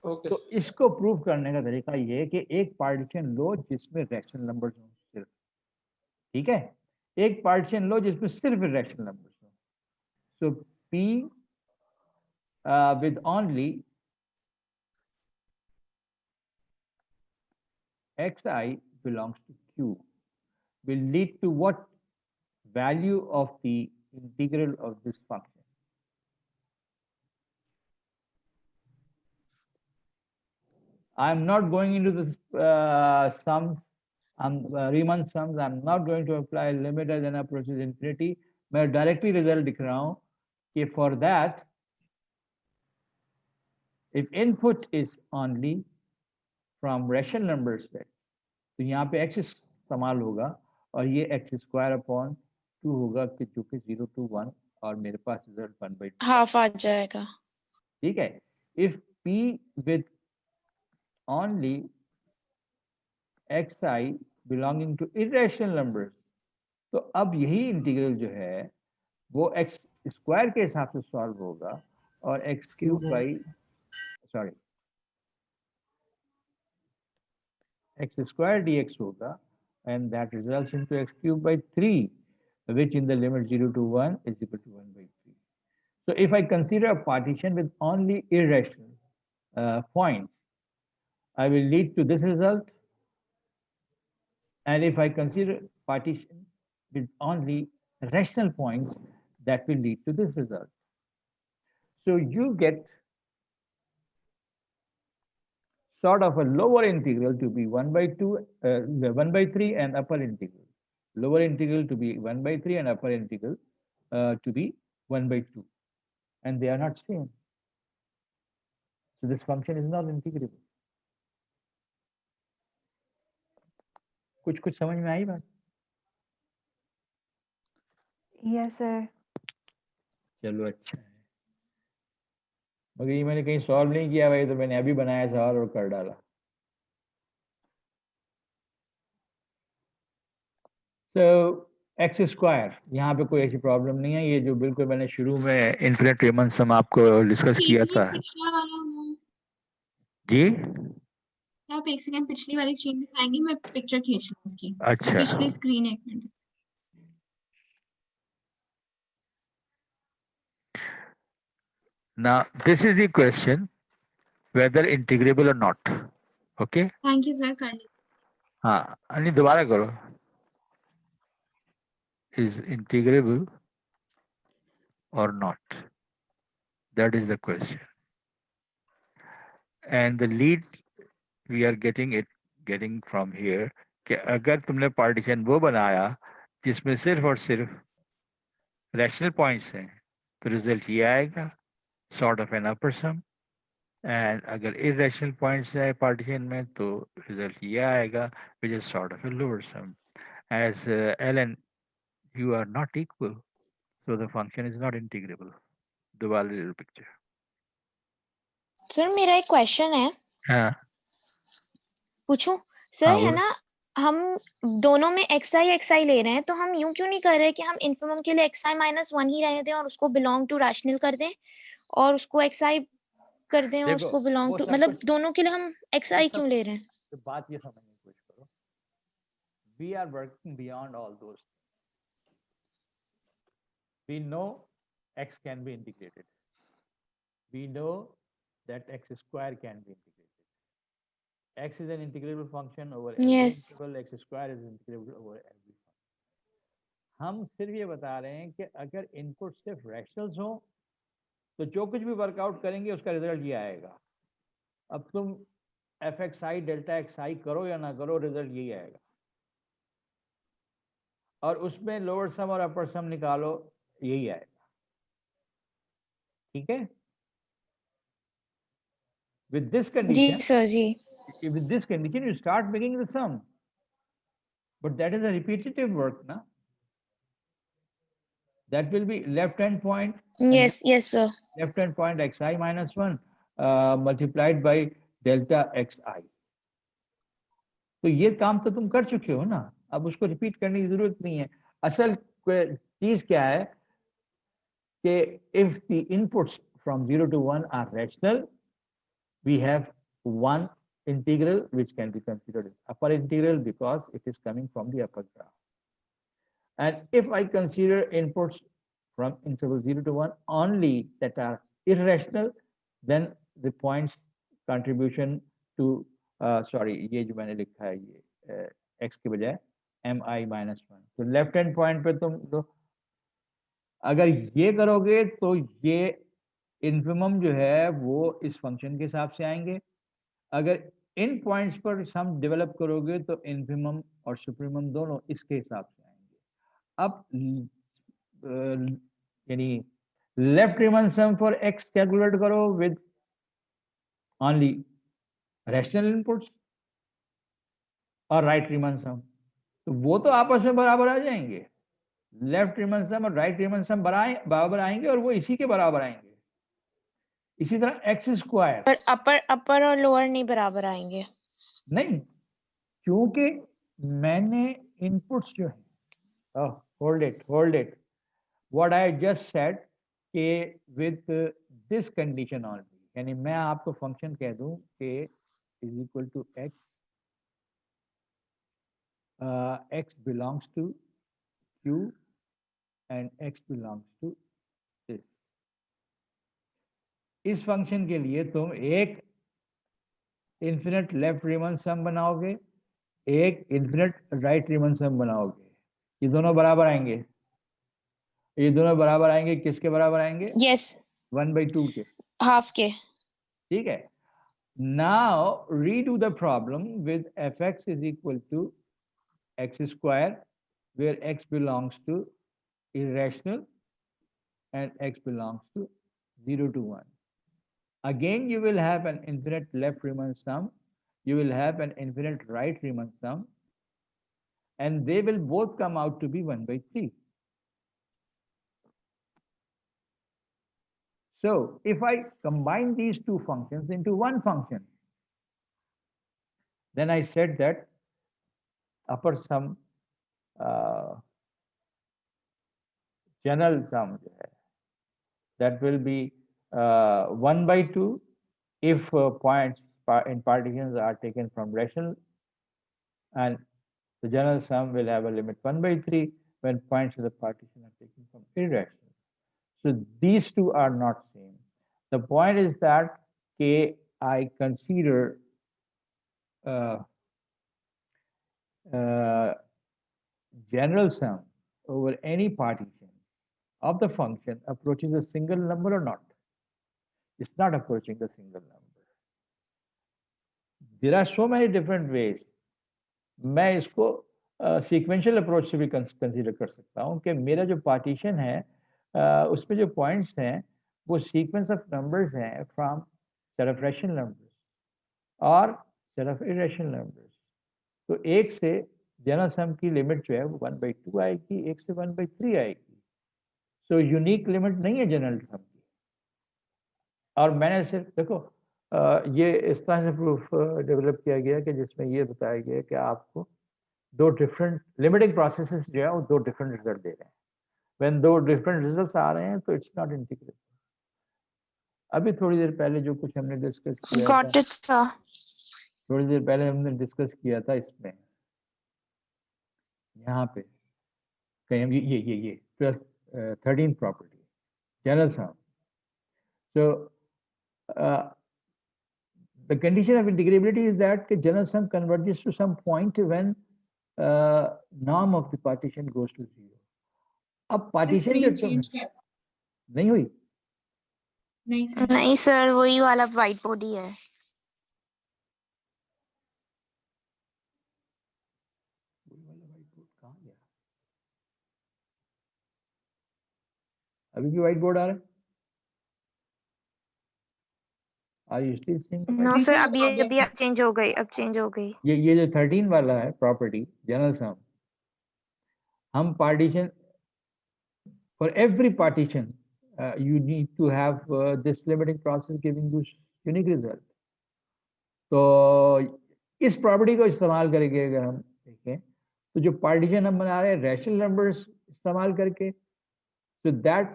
ओके तो इसको प्रूव करने का तरीका ये है कि एक पार्टीशन लो जिसमें रैशनल नंबर्स हो सिर्फ, ठीक है, एक पार्टीशन लो जिसमें सिर्फ रैशनल नंबर्स हो. सो P with only xi belongs to Q will lead to what value of the integral of this function? I'm not going into the sums, Riemann sums. I'm not going to apply limit as n approaches infinity. मैं directly result दिख रहा हूँ कि for that, if input is only from rational number set, तो यहाँ पे x इस्तेमाल होगा और ये x square upon 2 होगा कि जो कि 0 to 1 और मेरे पास result 1/2. हाफ आ जाएगा. ठीक है. If P with only xi belonging to irrational numbers, तो अब यही इंटीग्रल जो है वो x स्क्वायर के हिसाब से सॉल्व होगा और x cube by x square dx होगा and that results into x cube by 3, which in the limit 0 to 1 is equal to 1/3. So if I consider a partition with only irrational points, I will lead to this result. And if I consider partition with only rational points, that will lead to this result. So you get sort of a lower integral to be 1/3 and upper integral. Lower integral to be 1/3 and upper integral to be 1/2. And they are not same. So this function is not integrable. कुछ समझ में आई बात? Yes, sir. चलो अच्छा है. मगर ये मैंने कहीं सॉल्व नहीं किया भाई, तो मैंने अभी बनाया सवाल और कर डाला. So x स्क्वायर, यहाँ पे कोई ऐसी प्रॉब्लम नहीं है. ये जो बिल्कुल मैंने शुरू में इन्फिनिट रीमन सम आपको डिस्कस किया था. पिछला वाला हूँ जी आप एक सेकंड पिछली वाली स्क्रीन दिखाएंगे मैं पिक्चर खींच लूँ उसकी अच्छा. पिछली स्क्रीन एक minute Now this is the question whether integrable or not. Okay. Thank you sir कर ली हाँ नहीं दोबारा करो. Is integrable or not? That is the question. And the lead we are getting from here कि अगर तुमने partition वो बनाया जिसमें सिर्फ और सिर्फ रैशनल पॉइंट्स हैं तो रिजल्ट ये आएगा sort of an upper sum. And अगर इरेशनल पॉइंट्स है पार्टीशन में तो रिजल्ट ये आएगा which is sort of a lower sum. As Allen you are not equal, so the function is not integrable. दोबारा little picture. सर मेरा एक question है, हाँ पूछूं? सर हाँ है बोलो. ना, हम दोनों में xi ले रहे हैं, तो हम यूं क्यों नहीं कर रहे कि हम इन्फिमम के लिए xi -1 ही रहने दें और उसको बिलोंग टू रैशनल कर दें और उसको xi कर दें और देखो, उसको बिलोंग वो टू, सब मतलब कुछ- दोनों के लिए हम xi क्यों ले रहे हैं? तो बात ये समझने की कोशिश करो. We are working beyond all those things. We know x can be integrated. We know that x square can be integrated. X is an integrable function over every Yes. interval. X square is integrable over every function. हम सिर्फ ये बता रहे हैं कि अगर input सिर्फ rationals हो तो जो कुछ भी वर्कआउट करेंगे उसका रिजल्ट ये आएगा. अब तुम fxi डेल्टा xi करो या ना करो, रिजल्ट यही आएगा. और उसमें लोअर सम और अपर सम निकालो, यही आएगा. ठीक है. With this जी condition, सर जी. with this condition, you start making the sum. But that is a repetitive work, na? That will be left hand point. Yes, yes sir. Left hand point xi -1 multiplied by delta xi. तो ये काम तो तुम कर चुके हो ना, अब उसको रिपीट करने की जरूरत नहीं है. असल चीज क्या है कि if the inputs from 0 to 1 are rational, we have one integral which can be considered as upper integral because it is coming from the upper graph. And if I consider inputs from interval 0 to 1 only that are irrational, then the points contribution to sorry, ये जो मैंने लिखा है ये x के बजाय mi minus 1, तो left hand point पे तुम तो अगर ये करोगे तो ये इन्फिमम जो है वो इस फंक्शन के हिसाब से आएंगे। अगर इन पॉइंट्स पर सम डेवलप करोगे तो इन्फिमम और सुप्रीमम दोनों इसके हिसाब से आएंगे। अब यानी left Riemann sum for x calculate करो विद ओनली रैशनल इनपुट्स और राइट रिमन सम, तो वो तो आपस में बराबर आ जाएंगे। लेफ्ट रिमन सम और राइट रिमन सम बराबर आएंगे और वो इसी के बराबर आएंगे। इसी तरह एक्स स्क्वायर पर अपर और लोअर नहीं बराबर आएंगे। नहीं, क्योंकि मैंने इनपुट्स जो है hold it what I just said के विद दिस कंडीशन ओनली, यानी मैं आपको फंक्शन कह दूं कि is equal to x, x belongs to Q and x belongs to this. इस फंक्शन के लिए तुम एक इन्फिनिट लेफ्ट रिमन सम बनाओगे, एक इन्फिनिट राइट रिमन सम बनाओगे, ये दोनों बराबर आएंगे। ये दोनों बराबर आएंगे, किसके बराबर आएंगे? यस 1/2 के, हाफ के। ठीक है। Now redo the problem with fx is equal to x square where x belongs to irrational and x belongs to 0 to 1. Again, you will have an infinite left Riemann sum, you will have an infinite right Riemann sum, and they will both come out to be 1/3. So, if I combine these two functions into one function, then I said that upper sum, general sum, that will be 1/2 if points in partitions are taken from rational, and the general sum will have a limit 1/3 when points of the partition are taken from irrational. So these two are not same. The point is that I consider general sum over any partition of the function approaches a single number or not. It's not approaching the single number. There are so many different ways. मैं इसको sequential approach से भी consider कर सकता हूँ कि मेरा जो partition है उसमें जो points हैं वो sequence of numbers हैं from set of rational numbers और set of irrational numbers. तो एक से जनरल सम की लिमिट जो है वो 1/2 आएगी, एक से 1/3 आएगी। सो यूनिक लिमिट नहीं है जनरल सम की। और मैंने सिर्फ देखो ये इस तरह से प्रूफ डेवलप किया गया कि जिसमें ये बताया गया कि आपको दो डिफरेंट लिमिटिंग प्रोसेसेस जो है वो दो डिफरेंट रिजल्ट दे रहे हैं। व्हेन दो डिफरेंट रिजल्ट्स आ रहे हैं तो इट्स नॉट इंटीग्रेबल। अभी थोड़ी देर पहले जो कुछ हमने डिस्कस किया गॉट इट सर। थोड़ी देर पहले हमने डिस्कस किया था इसमें यहाँ पे कहीं ये 13th property general sum. So the condition of integrability is that the general sum converges to some point when norm of the partition goes to 0. अब partition नहीं हुई? नहीं सर, वही वाला व्हाइट बोर्ड ही है। अभी भी व्हाइट बोर्ड आ रहा है? Are you still seeing? No sir, अभी चेंज हो गई, अब चेंज हो गई। ये जो 13 वाला है प्रॉपर्टी जनरल सम, हम partition for every partition you need to have this limiting process giving you unique result. तो इस प्रॉपर्टी को इस्तेमाल करके अगर हम देखें तो जो पार्टीशन हम बना रहे हैं रैशनल नंबर्स इस्तेमाल करके, so that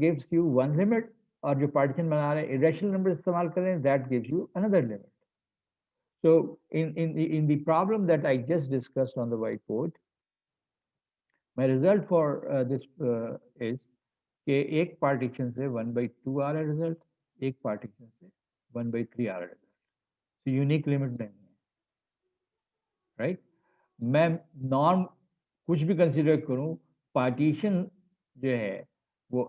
gives you one limit और जो पार्टीशन बना रहे हैं इरेशनल नंबर इस्तेमाल कर रहे हैं, that gives you another limit. So in the problem that I just discussed on the whiteboard, my result for this is कि एक पार्टीशन से 1/2 आ रहा है रिजल्ट, एक पार्टीशन से 1/3 आ रहा है रिजल्ट. तो यूनिक लिमिट नहीं है, राइट. मैं नॉर्म कुछ भी कंसीडर करूं, पार्टीशन जो है वो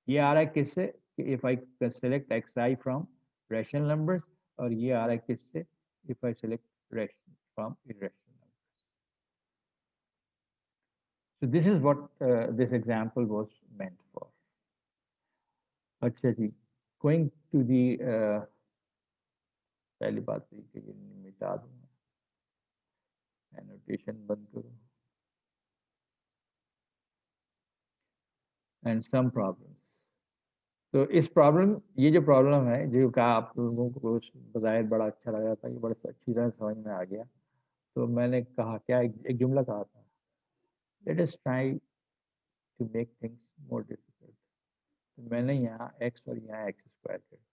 ये आ रहा है किससे कि if I select xi from rational numbers, और ये आ रहा है किससे if I select from irrational numbers. So this is what this example was meant for. अच्छा जी, going to the पहली बात थी कि ये मिटा दूंगा, एनोटेशन बंद करो. And some problems. तो इस प्रॉब्लम, ये जो प्रॉब्लम है जो कहा आप लोगों को बज़ाहिर बड़ा अच्छा लगा था, ये बड़ा अच्छी तरह समझ में आ गया. तो मैंने कहा क्या, एक जुमला कहा था, let us try to make things more difficult. तो मैंने यहाँ x और यहाँ x स्क्वायर कर दिया,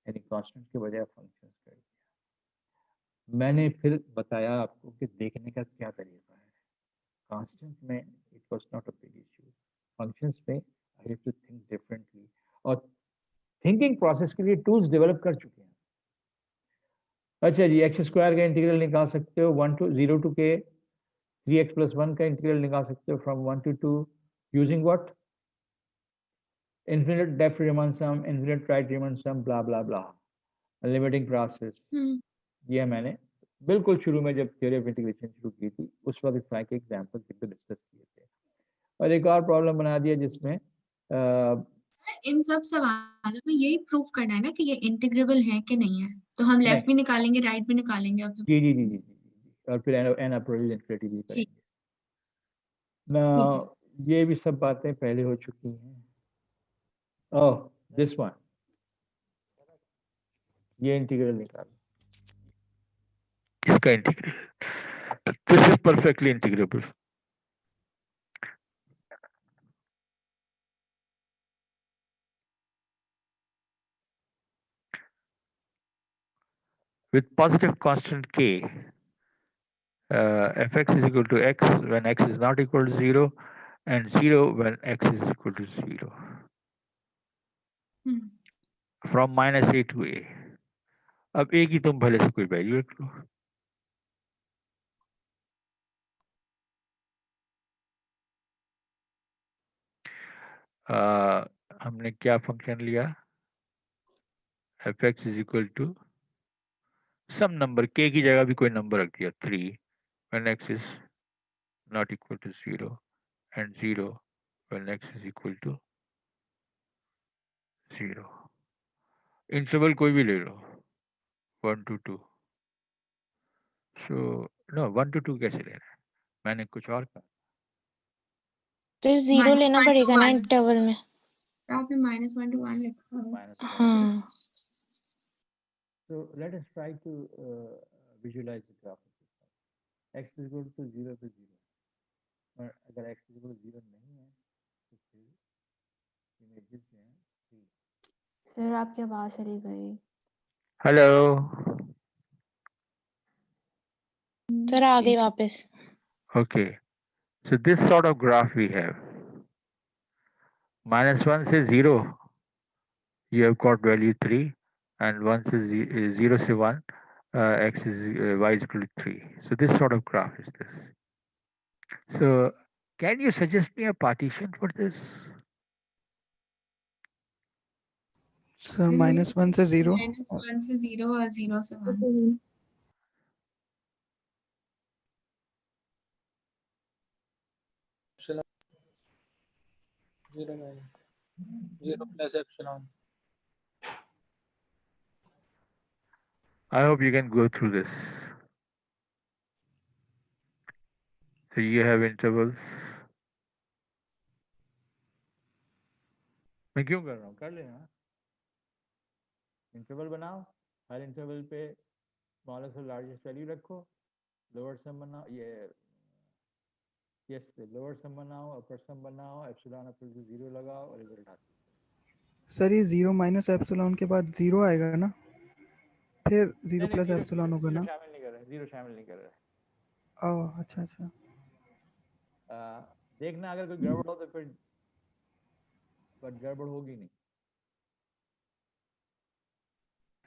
यानी कांस्टेंट के बजाय फंक्शंस कर दिया. मैंने फिर बताया आपको कि देखने का क्या तरीका है. कांस्टेंट में it was not a big issue, functions में I have to think differently, और थिंकिंग प्रोसेस के लिए टूल्स डेवलप कर चुके हैं. अच्छा जी, एक्स स्क्वायर का इंटीग्रल निकाल सकते हो 1 to 0 to k, 3x + 1 का इंटीग्रल निकाल सकते हो from 1 to 2 using what, infinite left Riemann sum, infinite right Riemann sum, blah blah blah, limiting process. ये मैंने बिल्कुल शुरू में जब थ्योरी ऑफ इंटीग्रेशन शुरू की थी उस वक्त इस तरह के एग्जांपल डिस्कस किए थे. और एक और प्रॉब्लम बना दिया जिसमें इन सब सवालों में यही प्रूफ करना है ना कि ये इंटीग्रेबल है कि नहीं है, तो हम नहीं. लेफ्ट भी निकालेंगे, राइट भी निकालेंगे. अब जी जी जी जी जी, और फिर एन अप्रोच इन्फिनिटी भी ठीक करेंगे ना. ये भी सब बातें पहले हो चुकी हैं. ओह, दिस वन, ये इंटीग्रल निकालो, इसका integral, this is perfectly integrable. With positive constant k, fx is equal to x when x is not equal to 0, and 0 when x is equal to 0. From -a to a. अब a की तुम भले से कोई value रख लो. हमने क्या function लिया, fx is equal to some number k की जगह भी कोई नंबर रख दिया 3 when x is not equal to 0, and 0 when x is equal to 0. Interval कोई भी ले लो 1 to 2. सो नो 1 to 2 कैसे लेना है, मैंने कुछ और कहा. तो 0 लेना -1 to पड़ेगा ना 1. इंटरवल में. आपने -1 to 1 लिखा है. हाँ. So let us try to visualize the graph of this one. X is equal to 0 to 0. और अगर x is equal to 0 नहीं है तो फिर इमेजेस जो हैं 3. सर आपकी आवाज चली गई. हेलो. सर आ गई वापस. Okay, so this sort of graph we have. -1 से 0, you have got value 3, and 1 से 0 से 1, x is y is equal to 3. So this sort of graph is this. So can you suggest me a partition for this? Sir -1 से 0. -1 से 0 और 0 से 1. Epsilon 0 minus 0 plus epsilon. I hope you can go through this. So you have intervals. मैं क्यों कर रहा हूँ, कर लेना. इंटरवल बनाओ, हर इंटरवल पे स्मॉलेस्ट और लार्जेस्ट वैल्यू रखो, लोअर सम बनाओ, ये यस लोअर सम बनाओ, अपर सम बनाओ, एप्सिलॉन अपर टू 0 लगाओ और रिजल्ट आता है. सर ये 0 माइनस एप्सिलॉन के बाद 0 आएगा ना, फिर 0 प्लस जीरो एप्सिलॉन होगा ना। शामिल नहीं कर रहा है, जीरो शामिल नहीं कर रहा है। ओह अच्छा अच्छा। देखना अगर कोई गड़बड़ हो तो फिर, बट गड़बड़ होगी नहीं।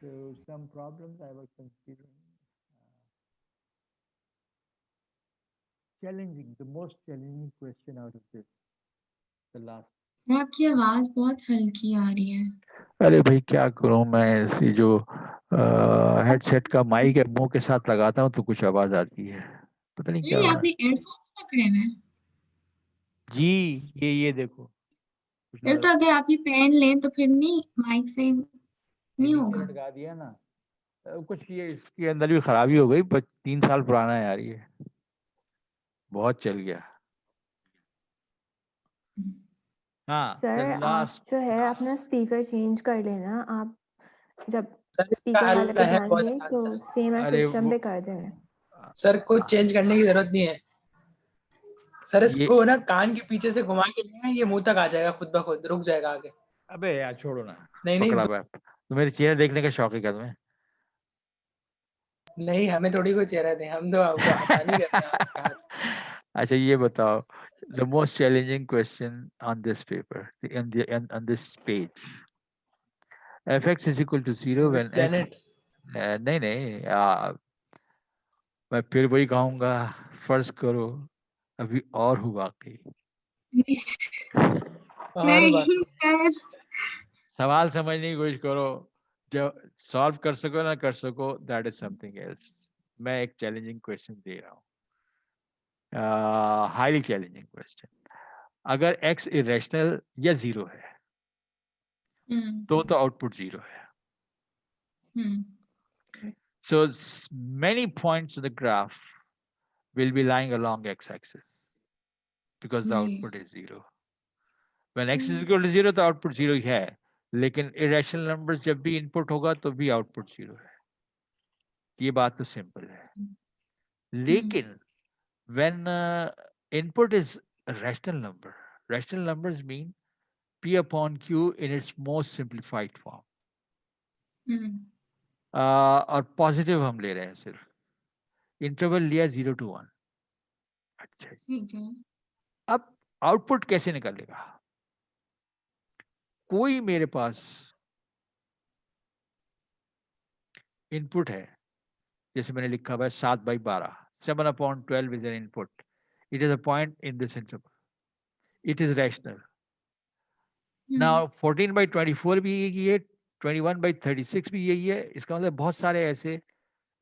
So some problems I was considering. Challenging, the most challenging question out of this, the last. Sir आपकी आवाज बहुत हल्की आ रही है। अरे भाई क्या करूं मैं, इसी जो हेडसेट का माइक है मुंह के साथ लगाता हूं तो कुछ आवाज आती है, पता नहीं क्या सर हो रहा आपने एयरफोन्स पकड़े हुए हैं? है। जी ये देखो कुछ फिर तो लगा, अगर आप ये पहन लें तो फिर नहीं माइक से ये नहीं नीचे होगा। लटका दिया ना। कुछ ये इसके अंदर भी खराबी हो गई, 3 साल पुराना है यार, ये बहुत चल गया। हाँ सर the आप last जो है अपना स्पीकर चेंज कर लेना, आप जब सर इसका स्पीकर हल वाले पे है ध्यान बहुत दें आसान तो सा। सेम है अरे सिस्टम वो पे कर दें। सर कुछ चेंज करने की जरूरत नहीं है सर, ये इसको ना कान के पीछे से घुमा के लेना, ये मुंह तक आ जाएगा, खुद ब खुद रुक जाएगा आगे। अबे यार छोड़ो ना, नहीं नहीं पकड़ा बैप, तो मेरे चेहरे देखने का शौक है क्या तुम्हें? नहीं, हमें थोड़ी कोई चेहरा दे, हम तो आपको आसानी कर रहे हैं आपका हाथ। अच्छा ये बताओ, the most challenging question on this paper, on this page, fx is equal to 0 this when x, planet नहीं मैं फिर वही कहूंगा, फर्ज करो अभी और हुआ कि और बात नहीं सर। सवाल समझने की कोशिश करो, जो सॉल्व कर सको ना कर सको, दैट इज समथिंग एल्स। मैं एक चैलेंजिंग क्वेश्चन दे रहा हूँ, हाईली चैलेंजिंग क्वेश्चन। अगर x इरेशनल या 0 है तो आउटपुट 0 है। So many points in the graph will be lying along x-axis because the output is 0. When x is equal to 0 तो output 0 ही है, लेकिन irrational numbers जब भी input होगा तो भी output 0 है। ये बात तो simple है। लेकिन when input is a rational number, rational numbers mean p upon q in its most simplified form. और पॉजिटिव हम ले रहे हैं सिर्फ, इंटरवल लिया 0 to 1। अच्छा ठीक है। अब आउटपुट कैसे निकलेगा? कोई मेरे पास इनपुट है, जैसे मैंने लिखा हुआ है 7/12, 7/12 is an input. It is a point in this interval. It is rational. Now 14/24 भी यही है, 21/36 भी यही है। इसका मतलब बहुत सारे ऐसे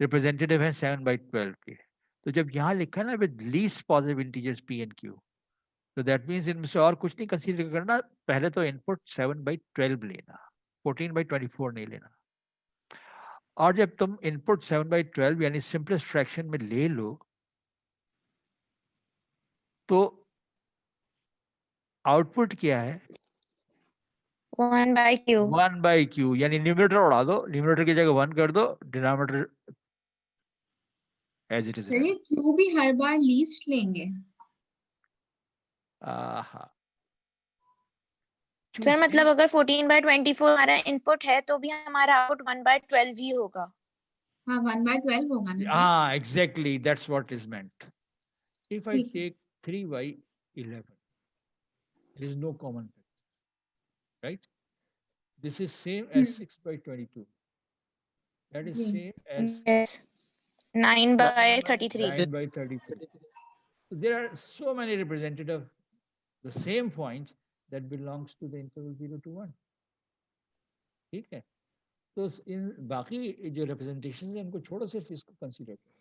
रिप्रेजेंटेटिव हैं 7/12 के। तो जब यहाँ लिखा है ना with least positive integers p and q, तो दैट मीन्स इनमें से और कुछ नहीं कंसीडर करना, पहले तो इनपुट 7/12 लेना, 14/24 नहीं लेना। और जब तुम इनपुट 7/12 यानी सिंपलेस्ट फ्रैक्शन में ले लो तो आउटपुट क्या है? 1/q। 1/q, यानी न्यूमरेटर उड़ा दो, न्यूमरेटर की जगह 1 कर दो, denominator as it is. Sir ये क्यू भी हर बार लीस्ट लेंगे? सर मतलब अगर 14/24 हमारा इनपुट है तो भी हमारा आउटपुट 1/12 ही होगा। हाँ 1/12 होगा ना सर? हाँ exactly, that's what is meant. If I ठीक है। take 3/11, there is no common factor, right? This is same as 6/22. That is ji. same as Yes. 9/33। 9/33. So there are so many representative the same points that belongs to the interval 0 to 1. ठीक है, तो इन बाकी जो representations हैं उनको छोड़ो, सिर्फ इसको consider करो।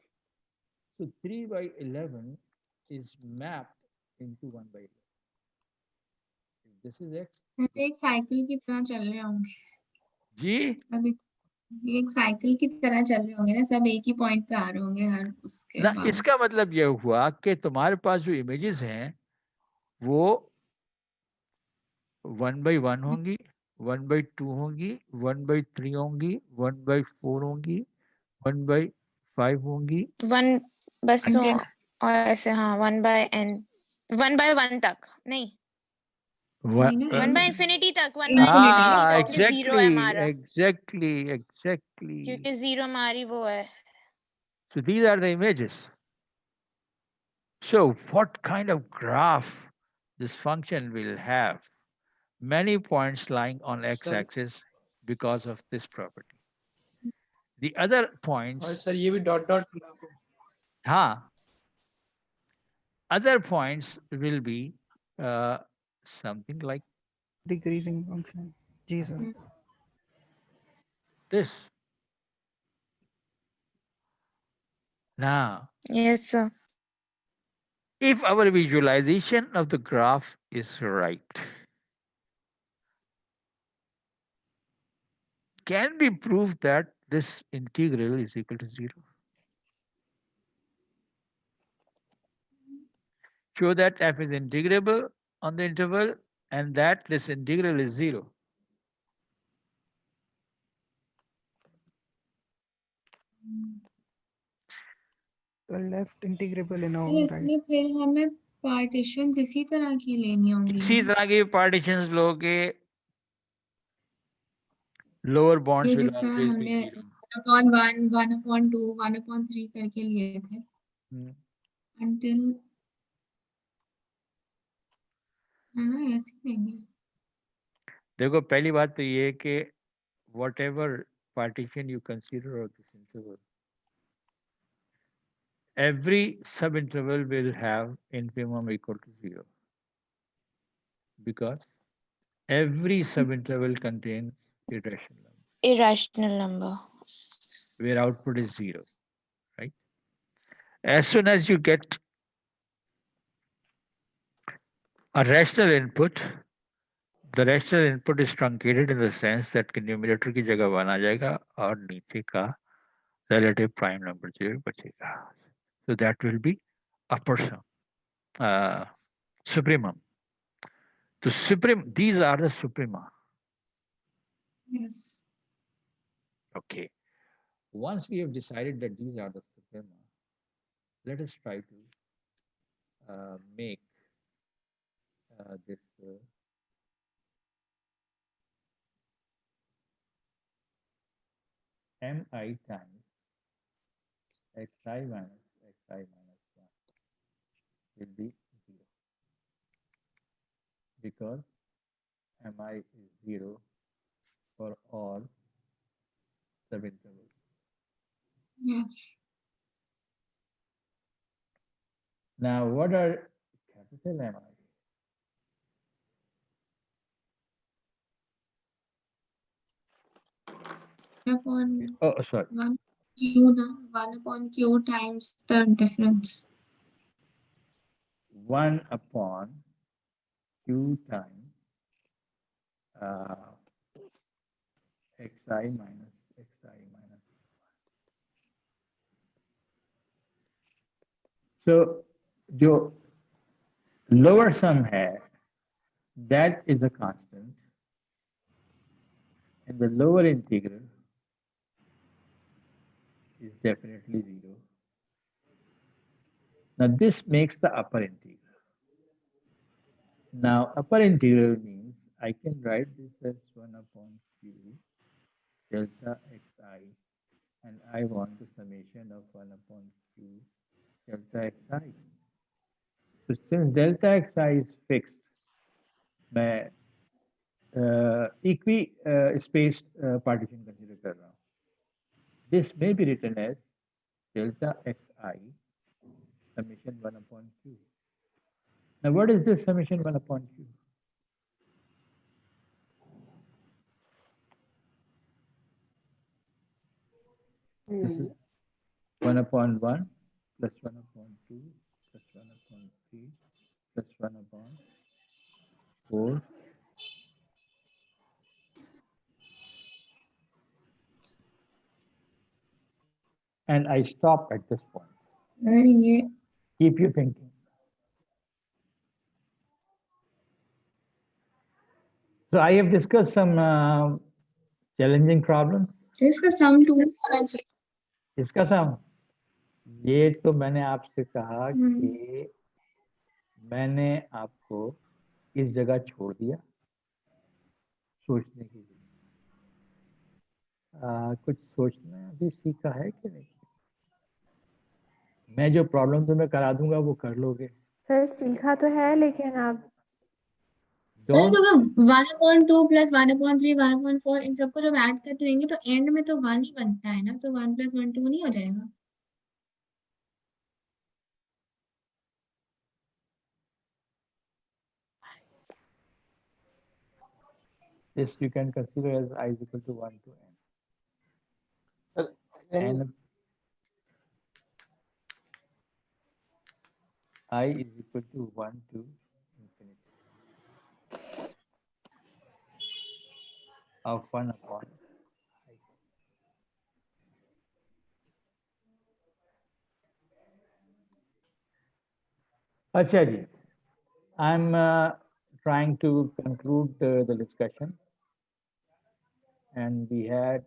So 3/11 is mapped into 1/11. This is x. Sir एक साइकिल की तरह चल रहे होंगे जी अब ये एक साइकिल की तरह चल रहे होंगे ना, सब एक ही पॉइंट पे आ रहे होंगे हर उसके ना, बाद। इसका मतलब यह हुआ कि तुम्हारे पास जो इमेजेस हैं वो 1/1 होंगी, 1/2 होंगी, 1/3 होंगी, 1/4 होंगी, 1/5 होंगी, 1 बस Until- और ऐसे हाँ 1/n 1/1 तक नहीं Wha- नहीं ना, 1 by एक infinity तक, 1 by Infinity. infinity Ah, क्योंकि जीरो है हमारा, exactly. क्योंकि जीरो हमारी वो है. So these are the images. So what kind of graph this function will have? Many points lying on x-axis because of this property. The other और points, sir ये भी dot dot other points will be something like Decreasing function. जी sir. this. Now, Yes sir. if our visualization of the graph is right, can we prove that this integral is equal to 0? Show that f is integrable on the interval and that this integral is 0. So left integrable in तो all, right? इसमें फिर हमें partitions इसी तरह की लेनी होंगी इसी ना? तरह के partitions लोगे, lower bonds ये will जिस तरह always be हमने 0. 1/1, 1/2, 1/3 करके लिए थे Hmm. until है ना, ऐसे ही लेंगे. देखो पहली बात तो ये है कि whatever partition you consider of this interval, every subinterval will have infimum equal to 0 because every subinterval contains irrational number Irrational number. where output is 0, right? As soon as you get a rational input, the rational input is truncated in the sense that कि numerator की जगह 1 आ जाएगा और नीचे का relative prime number 0 बचेगा. So that will be upper sum, supremum. So these are the suprema. Yes. Okay. Once we have decided that these are the suprema, let us try to make this mi times xi minus xi minus 1 will be 0 because mi is 0 for all subintervals. Yes. Now, what are capital Mi? Upon Oh, sorry. 1/q na, 1/q times the difference. 1 upon q times xi minus xi minus. So, जो lower sum है, that is a constant, and the lower integral is definitely 0. Now, this makes the upper integral. Now, upper integral means I can write this as 1 upon q delta xi, and I want the summation of 1 upon q delta xi. So since delta xi is fixed, मैं equi-spaced partition consider कर रहा हूँ. This may be written as delta xi summation 1 upon q. Now, what is this summation 1 upon q? This is 1 upon 1 plus 1 upon 2 plus 1 upon 3 plus 1 upon 4. And I stop at this point. अगर ये Keep you thinking. So I have discussed some challenging problems. इसका sum 2 आना चाहिए. इसका सम ये तो मैंने आपसे कहा कि मैंने आपको इस जगह छोड़ दिया सोचने के लिए। कुछ सोचना भी सीखा है कि नहीं? मैं जो प्रॉब्लम तुम्हें करा दूंगा वो कर लोगे। सर सीखा तो है लेकिन आप सर डोंट तो 1/2 प्लस 1/3 1/4 इन सबको जब ऐड करते रहेंगे तो एंड में तो 1 ही बनता है ना, तो 1 + 1 2 नहीं हो जाएगा? this you can consider as I is equal to 1 to n. Then n I is equal to 1 to infinity of 1 upon I. अच्छा जी, I'm trying to conclude the discussion, and we had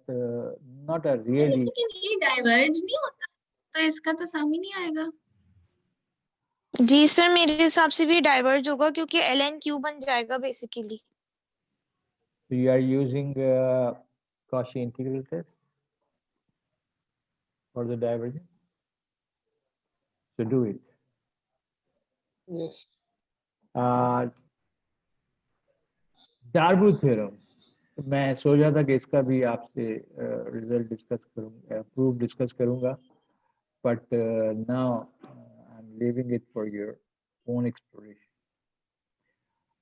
not a really लेकिन ये diverge नहीं होता तो इसका तो सम ही नहीं आएगा। जी सर, मेरे हिसाब से भी डाइवर्ज होगा क्योंकि ln क्यू बन जाएगा basically. we are using Cauchy integral test for the divergence. So do it. yes. Darboux theorem, मैं सोचा था कि इसका भी आपसे रिजल्ट डिस्कस करूंगा, प्रूफ डिस्कस करूंगा, but now I am leaving it for your own exploration.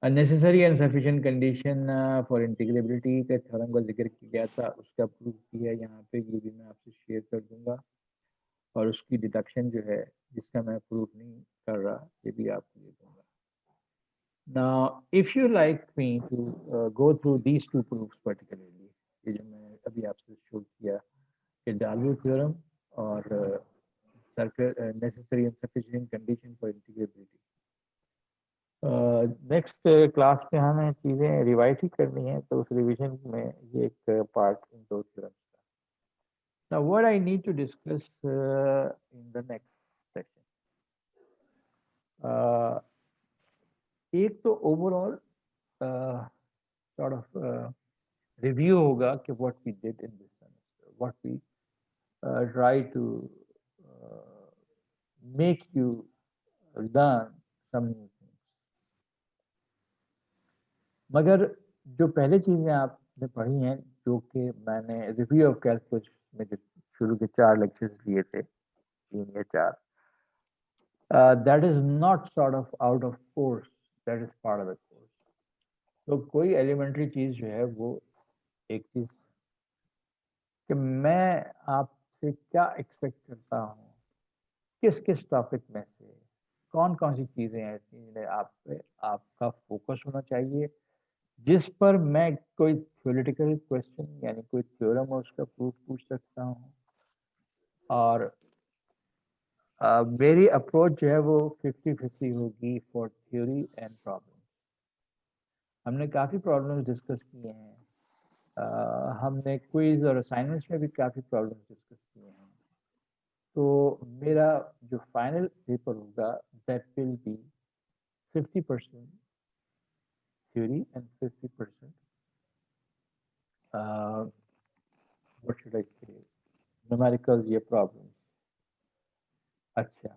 necessary and sufficient condition for integrability के थ्योरम का जिक्र किया था, उसका प्रूफ किया यहाँ पे, ये भी मैं आपसे शेयर कर दूंगा, और उसकी डिडक्शन जो है जिसका मैं प्रूफ नहीं कर रहा, ये भी आपको दे दूंगा। Now, if you like me to go through these two proofs particularly, ये जो मैं अभी आपसे शो किया कि डार्बू थ्योरम और necessary and sufficient condition for integrability, next class में हमें चीज़ें रिवाइज ही करनी है, तो उस रिवीजन में ये एक पार्ट इन दो थ्योरम्स का। Now, what I need to discuss in the next session, एक तो ओवरऑल sort of review होगा कि what we did in this semester, what we try to make you learn some new things. मगर जो पहले चीजें आपने पढ़ी हैं, जो कि मैंने रिव्यू ऑफ कैलकुलस में जो शुरू के 4 लेक्चर्स लिए थे, 3 या 4, that is not sort of out of course, that is part of the course. तो कोई एलिमेंट्री चीज जो है वो एक चीज कि मैं आपसे क्या एक्सपेक्ट करता हूँ, किस किस टॉपिक में से कौन कौन सी चीजें ऐसी जिन्हें आप पे आपका फोकस होना चाहिए, जिस पर मैं कोई थ्योरेटिकल क्वेश्चन यानी कोई थ्योरम और उसका प्रूफ पूछ सकता हूँ, और मेरी अप्रोच जो है वो 50-50 होगी फॉर थ्योरी एंड प्रॉब्लम। हमने काफ़ी प्रॉब्लम्स डिस्कस किए हैं, हमने क्विज और असाइनमेंट्स में भी काफ़ी प्रॉब्लम्स डिस्कस किए हैं, तो मेरा जो फाइनल पेपर होगा that will B 50% theory and 50% what should I say, numericals या problems। अच्छा,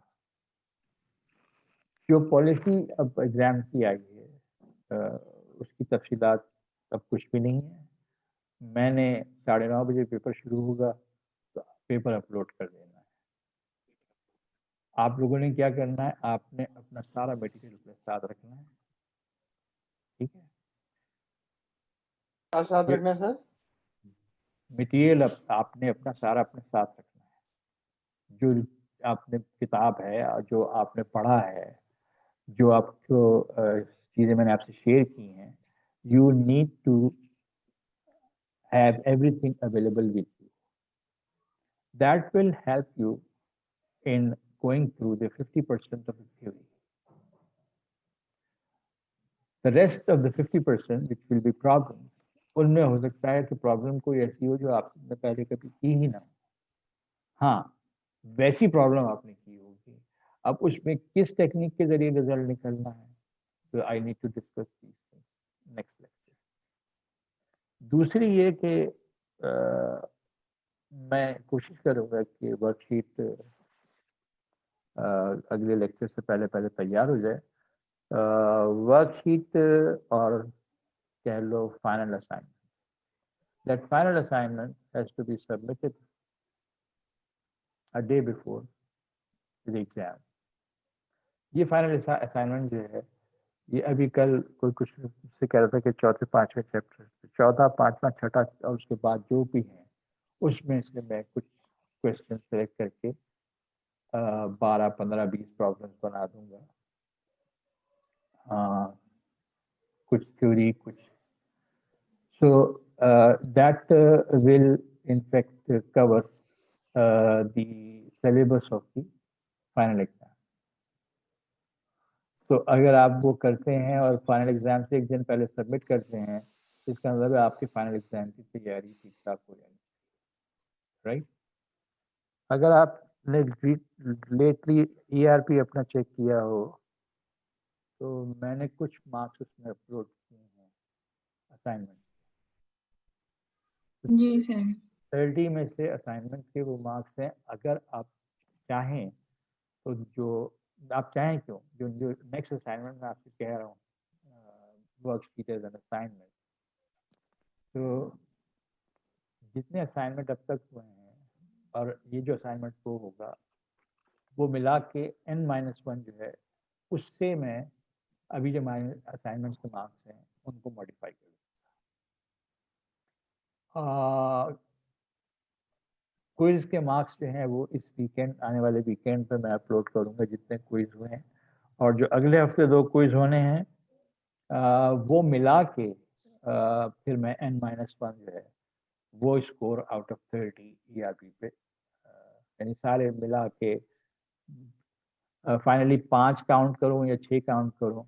जो पॉलिसी अब एग्जाम की आई है उसकी तफसीलात अब कुछ भी नहीं है। मैंने 9:30 बजे पेपर शुरू होगा तो पेपर अपलोड कर देना है। आप लोगों ने क्या करना है, आपने अपना सारा मटेरियल अपने साथ रखना है, ठीक है? क्या साथ रखना है सर? मटेरियल आपने अपना सारा अपने साथ रखना है, जो आपने किताब है, जो आपने पढ़ा है, जो आपको चीज़ें मैंने आपसे शेयर की हैं, you need to have everything available with you. That will help you in going through the 50% of the theory. The rest of the 50% which will be problems, उनमें हो सकता है कि प्रॉब्लम कोई ऐसी हो जो आपने पहले कभी की ही ना हो। हाँ, वैसी प्रॉब्लम आपने की होगी, अब उसमें किस टेक्निक के जरिए रिजल्ट निकलना है So I need to discuss these things next lecture. दूसरी ये कि मैं कोशिश करूँगा कि वर्कशीट अगले लेक्चर से पहले तैयार हो जाए. वर्कशीट और कह लो final assignment. That final assignment has to be submitted a day before the exam. ये फाइनल असाइनमेंट जो है ये अभी कल कोई कुछ से कह रहा था कि चौथे पांचवें चैप्टर, चौथा पांचवा छठा और उसके बाद जो भी है उसमें से मैं कुछ क्वेश्चन सेलेक्ट करके 12, 15, 20 प्रॉब्लम्स बना दूंगा. कुछ थ्योरी, कुछ. So that will in fact cover the syllabus of the final exam. तो अगर आप वो करते हैं और फाइनल एग्जाम से एक दिन पहले सबमिट करते हैं, इसका मतलब है आपके फाइनल एग्जाम की तैयारी ठीक ठाक हो जाएगी, राइट. अगर आपने लेटली ERP अपना चेक किया हो तो मैंने कुछ मार्क्स उसमें अपलोड किए हैं असाइनमेंट. जी सर. 30 में से असाइनमेंट के वो मार्क्स हैं. अगर आप चाहें तो जो आप चाहें क्यों, जो नेक्स्ट असाइनमेंट में आपसे कह रहा हूँ वर्कशीट एज एन असाइनमेंट, तो जितने असाइनमेंट अब तक हुए हैं और ये जो असाइनमेंट वो होगा वो मिला के n-1 जो है उससे मैं अभी जो असाइनमेंट्स के मार्क्स हैं उनको मॉडिफाई करूँगा. क्विज के मार्क्स जो हैं वो इस वीकेंड, आने वाले वीकेंड पे मैं अपलोड करूँगा जितने क्विज हुए हैं. और जो अगले हफ्ते 2 क्विज होने हैं वो मिला के फिर मैं n-1 जो है वो स्कोर आउट ऑफ 30 ERP पे यानी सारे मिला के फाइनली 5 काउंट करूँ या 6 काउंट करूँ.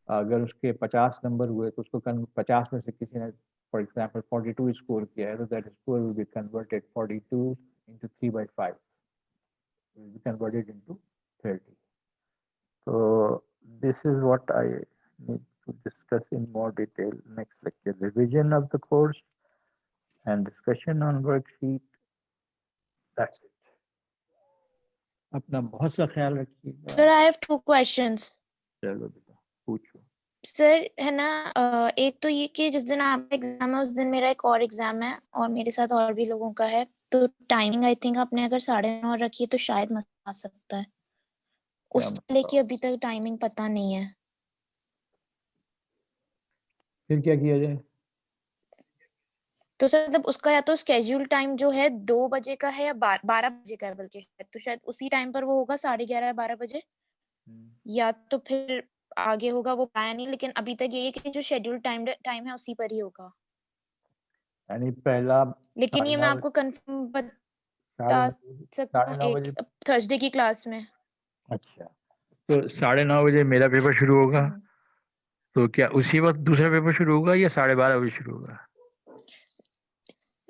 अगर उसके 50 नंबर हुए तो उसको 50 में से किसी ने फॉर एग्जाम्पल 42 स्कोर किया है तो that score will be converted 42 into 3/5 will be converted into 30. So this is what I need to discuss in more detail next lecture. Revision of the course and discussion on worksheet. That's it. अपना बहुत सा ख्याल रखिएगा. Sir, I have 2 questions. चलो बेटा पूछो. Sir है ना, एक तो ये कि जिस दिन आपका एग्जाम है उस दिन मेरा एक और एग्जाम है और मेरे साथ और भी लोगों का है, तो टाइमिंग आई थिंक आपने अगर 9:30 रखी है तो शायद मसला आ सकता है. उस वाले की अभी तक टाइमिंग पता नहीं है. फिर क्या किया जाए? तो सर मतलब उसका या तो स्केड्यूल टाइम जो है 2 बजे का है या 12 बजे का है, बल्कि शायद तो शायद उसी टाइम पर वो होगा 11:30 या 12 बजे, या तो फिर आगे होगा, वो पाया नहीं. लेकिन अभी तक ये है कि जो शेड्यूल टाइम है उसी पर ही होगा. यानी पहला लेकिन ये मैं आपको कंफर्म बता सकता हूँ 9:30 बजे. एक थर्सडे की क्लास में. अच्छा, तो 9:30 बजे मेरा पेपर शुरू होगा. तो क्या उसी वक्त दूसरा पेपर शुरू होगा या 12:30 बजे शुरू होगा?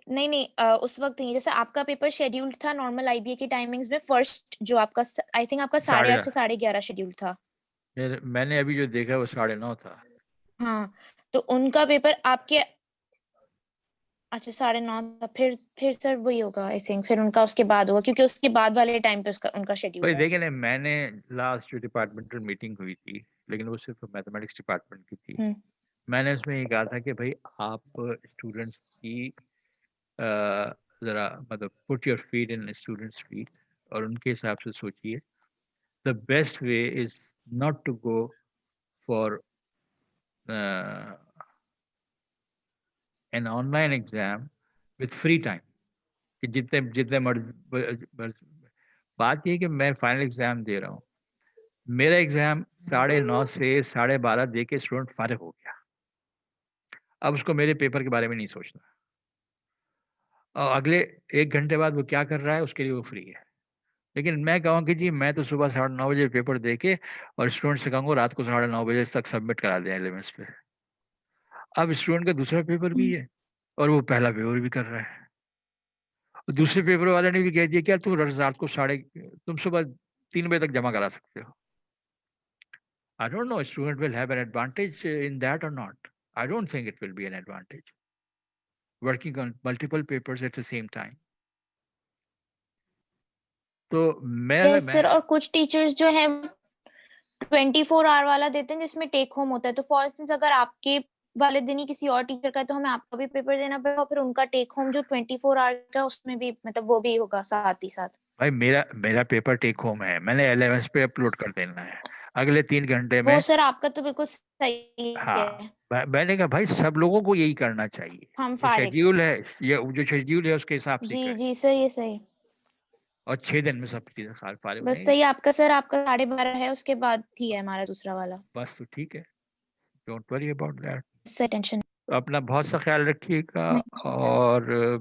नहीं, उस वक्त नहीं. जैसे आपका पेपर शेड्यूल्ड था नॉर्मल IBA की टाइमिंग्स में, फर्स्ट जो आपका आई थिंक आपका 8:30 से 11:30 शेड्यूल था. मैंने अभी जो देखा वो 9:30 था. हाँ, तो उनका पेपर आपके अच्छा 9:30 था. फिर सर वही होगा आई थिंक, फिर उनका उसके बाद होगा क्योंकि उसके बाद वाले टाइम पे उनका शेड्यूल है. देखिए ना, मैंने लास्ट जो डिपार्टमेंटल मीटिंग हुई थी, लेकिन वो सिर्फ मैथमेटिक्स डिपार्टमेंट की थी. मैंने उसमें ये कहा था कि भाई आप स्टूडेंट्स की जरा मतलब put your feet in students feet और उनके हिसाब से सोचिए. The best way is not to go for an online exam with free time कि जितने बात ये कि मैं फाइनल एग्जाम दे रहा हूँ. मेरा एग्जाम 9:30 से 12:30 दे के स्टूडेंट फारिग हो गया. अब उसको मेरे पेपर के बारे में नहीं सोचना और अगले 1 घंटे बाद वो क्या कर रहा है उसके लिए वो फ्री है. लेकिन मैं कहूँ कि जी मैं तो सुबह 9:30 बजे पेपर दे के और स्टूडेंट से कहूँगा रात को 9:30 बजे तक सबमिट करा दें एलिमेंट्स पे. अब स्टूडेंट का दूसरा पेपर भी है और वो पहला पेपर भी कर रहा है. दूसरे पेपर वाले ने भी कह दिया क्या तुम रात को तुम सुबह 3 बजे तक जमा करा सकते हो. I don't know, a student will have an advantage in that or not. I don't think it will be an advantage. Working on multiple papers at the same time. तो यस सर, और कुछ teachers जो है 24 our वाला देते हैं जिसमें take home होता है। तो फॉर इंस्टेंस अगर आपके वाले दिन ही किसी और टीचर का है तो हमें आपका भी पेपर देना पड़ेगा और फिर उनका टेक होम जो 24 आवर का उसमें भी मतलब वो भी होगा साथ ही साथ। भाई मेरा पेपर टेक होम है, मैंने LMS पे अपलोड कर देना है अगले 3 घंटे में। वो सर आपका तो बिल्कुल सही हाँ, है। मैंने कहा भाई सब लोगों को यही करना चाहिए। हम फारिग। शेड्यूल है, ये जो शेड्यूल है उसके हिसाब से जी करें। जी सर, ये सही। और 6 दिन में सब चीजें फारिग हो बस जाएंगी। सही आपका सर, आपका 12:30 है, उसके बाद ही है हमारा दूसरा वाला। बस तो ठीक है, don't worry about that. Sir tension अपना बहुत सा ख्याल रखिएगा थैंक यू सर। और